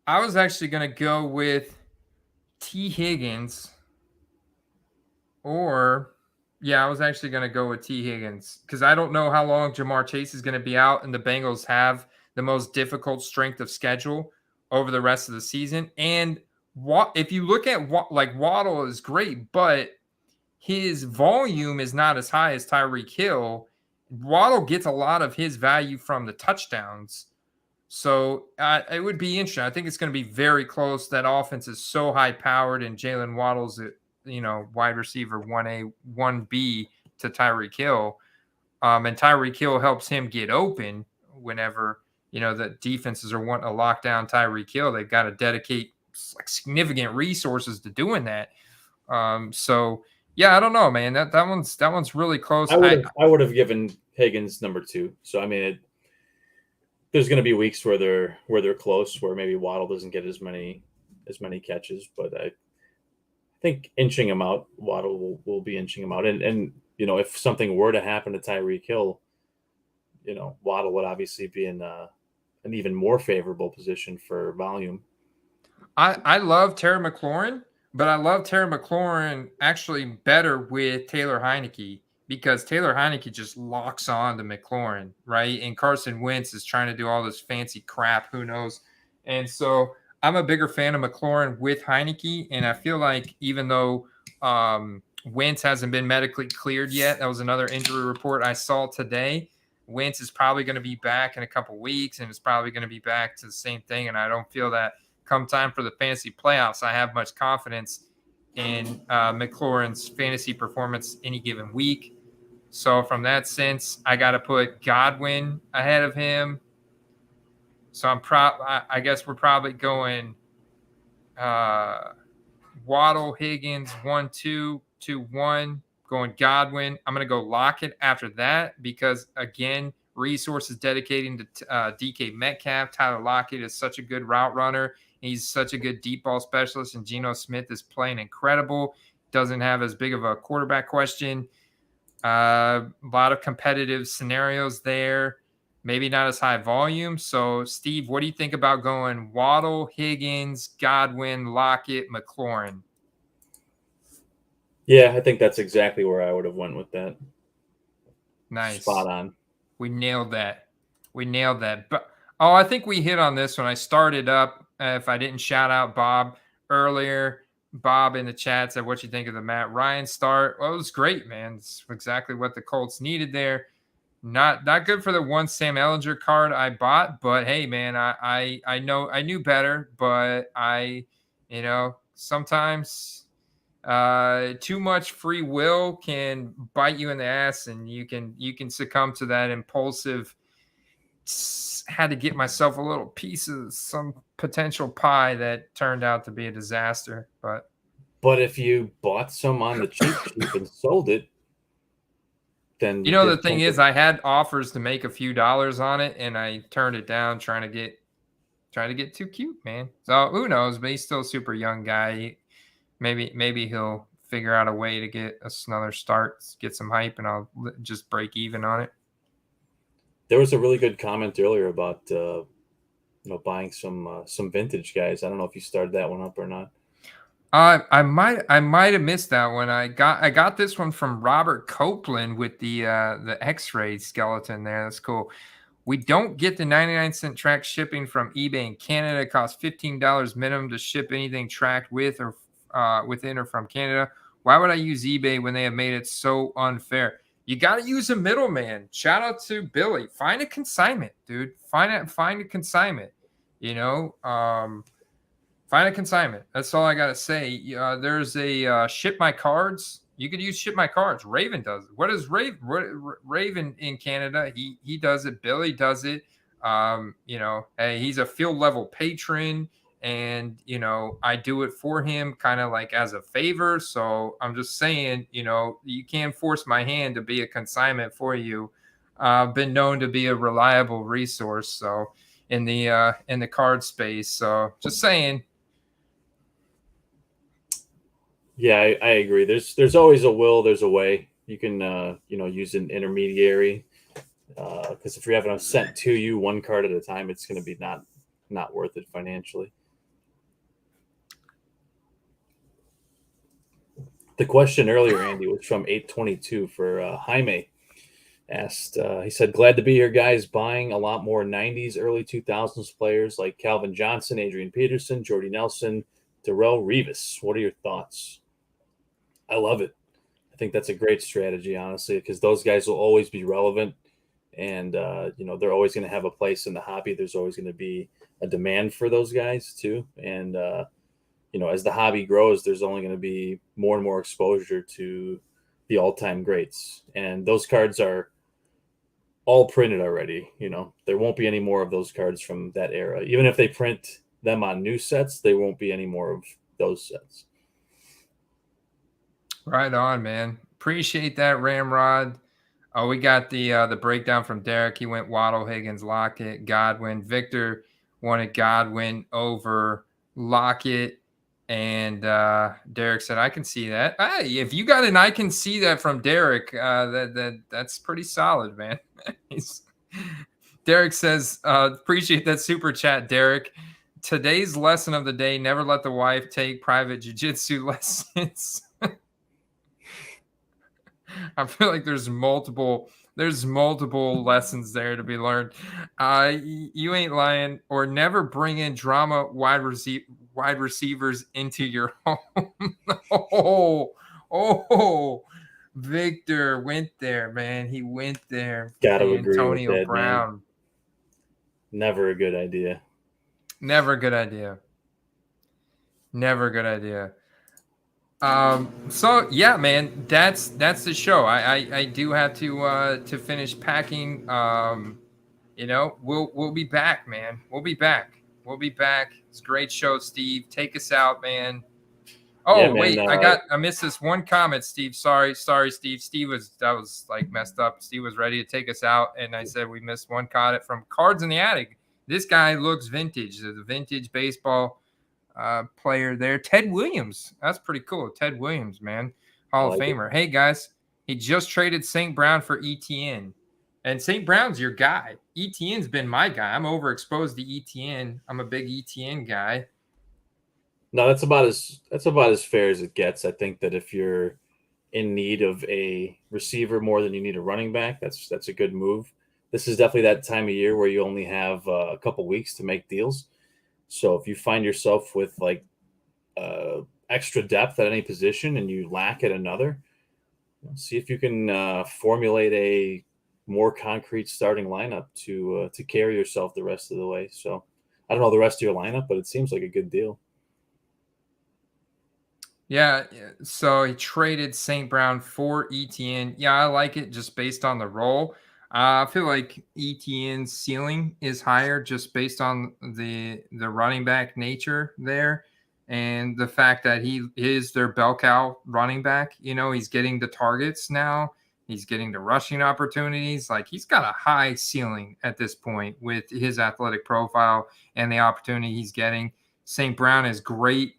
I was actually going to go with T. Higgins. I was actually going to go with T. Higgins because I don't know how long Jamar Chase is going to be out, and the Bengals have the most difficult strength of schedule over the rest of the season. And if you look at Waddle is great, but his volume is not as high as Tyreek Hill. Waddle gets a lot of his value from the touchdowns. So it would be interesting. I think it's going to be very close. That offense is so high powered, and Jalen Waddle's, wide receiver 1A, 1B to Tyreek Hill. And Tyreek Hill helps him get open whenever, the defenses are wanting to lock down Tyreek Hill. They've got to dedicate significant resources to doing that. So yeah, I don't know, man. That one's really close. I would have given Higgins number 2. So I mean, there's going to be weeks where they're close, where maybe Waddle doesn't get as many catches, but I think inching him out, Waddle will be inching him out, and if something were to happen to Tyreek Hill, Waddle would obviously be in an even more favorable position for volume. I love Terry McLaurin, but I love Terry McLaurin actually better with Taylor Heineke, because Taylor Heineke just locks on to McLaurin, right? And Carson Wentz is trying to do all this fancy crap, who knows? And so I'm a bigger fan of McLaurin with Heineke, and I feel like even though Wentz hasn't been medically cleared yet, that was another injury report I saw today. Wentz is probably going to be back in a couple weeks, and it's probably going to be back to the same thing, and I don't feel that come time for the fantasy playoffs, I have much confidence in McLaurin's fantasy performance any given week. So from that sense, I got to put Godwin ahead of him. So I guess we're probably going Waddle, Higgins, 1, 2, 2, 1, going Godwin. I'm going to go Lockett after that because, again, resources dedicating to DK Metcalf. Tyler Lockett is such a good route runner. He's such a good deep ball specialist, and Geno Smith is playing incredible. Doesn't have as big of a quarterback question. A lot of competitive scenarios there. Maybe not as high volume. So, Steve, what do you think about going Waddle, Higgins, Godwin, Lockett, McLaurin? Yeah, I think that's exactly where I would have went with that. Nice. Spot on. We nailed that. But I think we hit on this when I started up. If I didn't shout out Bob earlier, Bob in the chat said, what you think of the Matt Ryan start? Well, it was great, man. It's exactly what the Colts needed there. Not good for the one Sam Ellinger card I bought, but hey, man, I knew better, but sometimes too much free will can bite you in the ass, and you can succumb to that impulsive. Had to get myself a little piece of some potential pie that turned out to be a disaster. But if you bought some on the cheap and sold it, then the thing is, I had offers to make a few dollars on it, and I turned it down trying to get too cute, man. So who knows? But he's still a super young guy. Maybe he'll figure out a way to get another start, get some hype, and I'll just break even on it. There was a really good comment earlier about buying some vintage guys. I don't know if you started that one up or not. I might have missed that one. I got this one from Robert Copeland with the X-ray skeleton there. That's cool. We don't get the 99-cent track shipping from eBay in Canada. It costs $15 minimum to ship anything tracked with or within or from Canada. Why would I use eBay when they have made it so unfair? You got to use a middleman. Shout out to Billy. Find a consignment, dude. Find a consignment. Find a consignment. That's all I got to say. There's a ship my cards. You could use ship my cards. Raven does it. What is Raven in Canada? He does it. Billy does it. Hey, he's a field level patron. And, I do it for him kind of like as a favor. So I'm just saying, you can't force my hand to be a consignment for you. Been known to be a reliable resource. So in the card space. So just saying. Yeah, I agree. There's always a will. There's a way. You can, use an intermediary. Because if you're having them sent to you one card at a time, it's going to be not worth it financially. The question earlier, Andy, was from 822 for Jaime. Asked, he said, glad to be here, guys. Buying a lot more 90s, early 2000s players like Calvin Johnson, Adrian Peterson, Jordy Nelson, Darrelle Revis. What are your thoughts? I love it. I think that's a great strategy, honestly, because those guys will always be relevant. and they're always going to have a place in the hobby. There's always going to be a demand for those guys too, and as the hobby grows, there's only going to be more and more exposure to the all-time greats, and those cards are all printed already. There won't be any more of those cards from that era. Even if they print them on new sets, they won't be any more of those sets. Right on, man. Appreciate that, Ramrod. Oh, we got the breakdown from Derek. He went Waddle, Higgins, Lockett, Godwin. Victor wanted Godwin over Lockett. And Derek said, I can see that. Hey, if you got an I can see that from Derek, that's pretty solid, man. Derek says, appreciate that super chat, Derek. Today's lesson of the day, never let the wife take private jiu-jitsu lessons. I feel like there's multiple lessons there to be learned. You ain't lying, or never bring in drama wide receivers into your home. oh, Victor went there, man. He went there. Gotta agree Antonio with that, Brown. man. Never a good idea. Never a good idea. Never a good idea. So yeah, man, that's the show. I do have to finish packing. We'll be back, man. We'll be back. It's a great show, Steve. Take us out, man. Oh, yeah, man, wait, I missed this one comment, Steve. Sorry, Steve. That was like messed up. Steve was ready to take us out, and I said we missed one comment from Cards in the Attic. This guy looks vintage. The vintage baseball player there. Ted Williams. That's pretty cool. Ted Williams, man. Hall of Famer. Hey, guys. He just traded St. Brown for ETN. And St. Brown's your guy. ETN's been my guy. I'm overexposed to ETN. I'm a big ETN guy. No, that's about as fair as it gets. I think that if you're in need of a receiver more than you need a running back, that's a good move. This is definitely that time of year where you only have a couple weeks to make deals. So if you find yourself with like extra depth at any position and you lack at another, see if you can formulate a more concrete starting lineup to carry yourself the rest of the way. So I don't know the rest of your lineup, but it seems like a good deal. Yeah, so he traded St. Brown for ETN. Yeah, I like it just based on the role. I feel like ETN's ceiling is higher just based on the running back nature there and the fact that he is their bell cow running back. He's getting the targets now. He's getting the rushing opportunities. Like, he's got a high ceiling at this point with his athletic profile and the opportunity he's getting. St. Brown is great.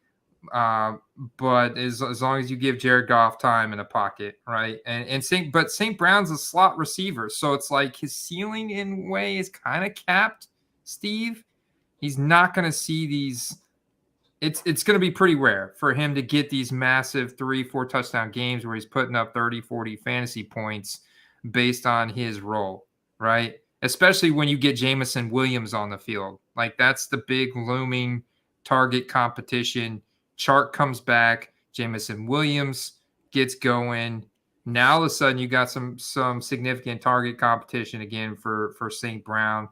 But as long as you give Jared Goff time in the pocket, right? And St. Brown's a slot receiver, so it's like his ceiling in a way is kind of capped, Steve. He's not going to see these. It's going to be pretty rare for him to get these massive 3-4 touchdown games where he's putting up 30-40 fantasy points based on his role, right? Especially when you get Jameson Williams on the field. Like, that's the big looming target competition. Chark comes back. Jameson Williams gets going. Now, all of a sudden, you got some significant target competition again for St. Brown.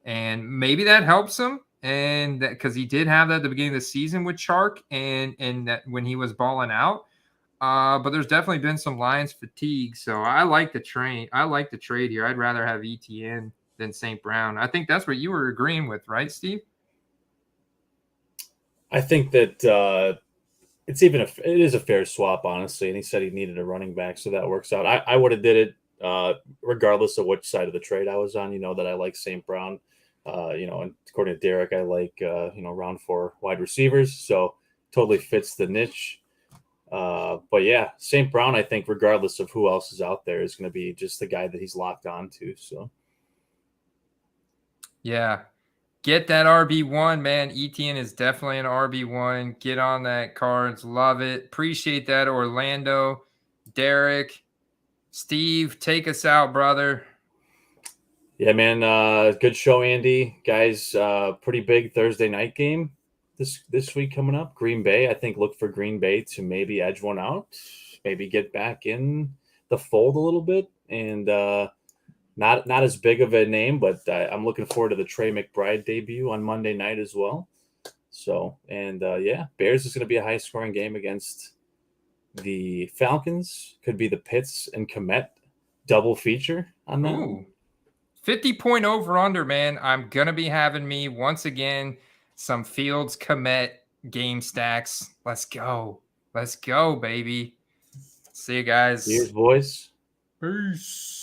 And maybe that helps him. And because he did have that at the beginning of the season with Chark and that when he was balling out. But there's definitely been some Lions fatigue. So I like the trade. Here. I'd rather have ETN than St. Brown. I think that's what you were agreeing with, right, Steve? I think that it is a fair swap, honestly. And he said he needed a running back, so that works out. I would have did it regardless of which side of the trade I was on. That I like St. Brown. And according to Derek, I like round 4 wide receivers, so totally fits the niche. But yeah, St. Brown, I think, regardless of who else is out there, is going to be just the guy that he's locked on to. So yeah. Get that RB1, man. ETN is definitely an RB1. Get on that, Cards. Love it. Appreciate that, Orlando. Derek, Steve, take us out, brother. Yeah, man. Good show, Andy. Guys, pretty big Thursday night game this week coming up. Green Bay. I think look for Green Bay to maybe edge one out, maybe get back in the fold a little bit. And Not as big of a name, but I'm looking forward to the Trey McBride debut on Monday night as well. So, and yeah, Bears is going to be a high-scoring game against the Falcons. Could be the Pitts and Kmet double feature on that. Ooh. 50-point over-under, man. I'm going to be having me, once again, some Fields Kmet game stacks. Let's go. Let's go, baby. See you guys. Cheers, boys. Peace.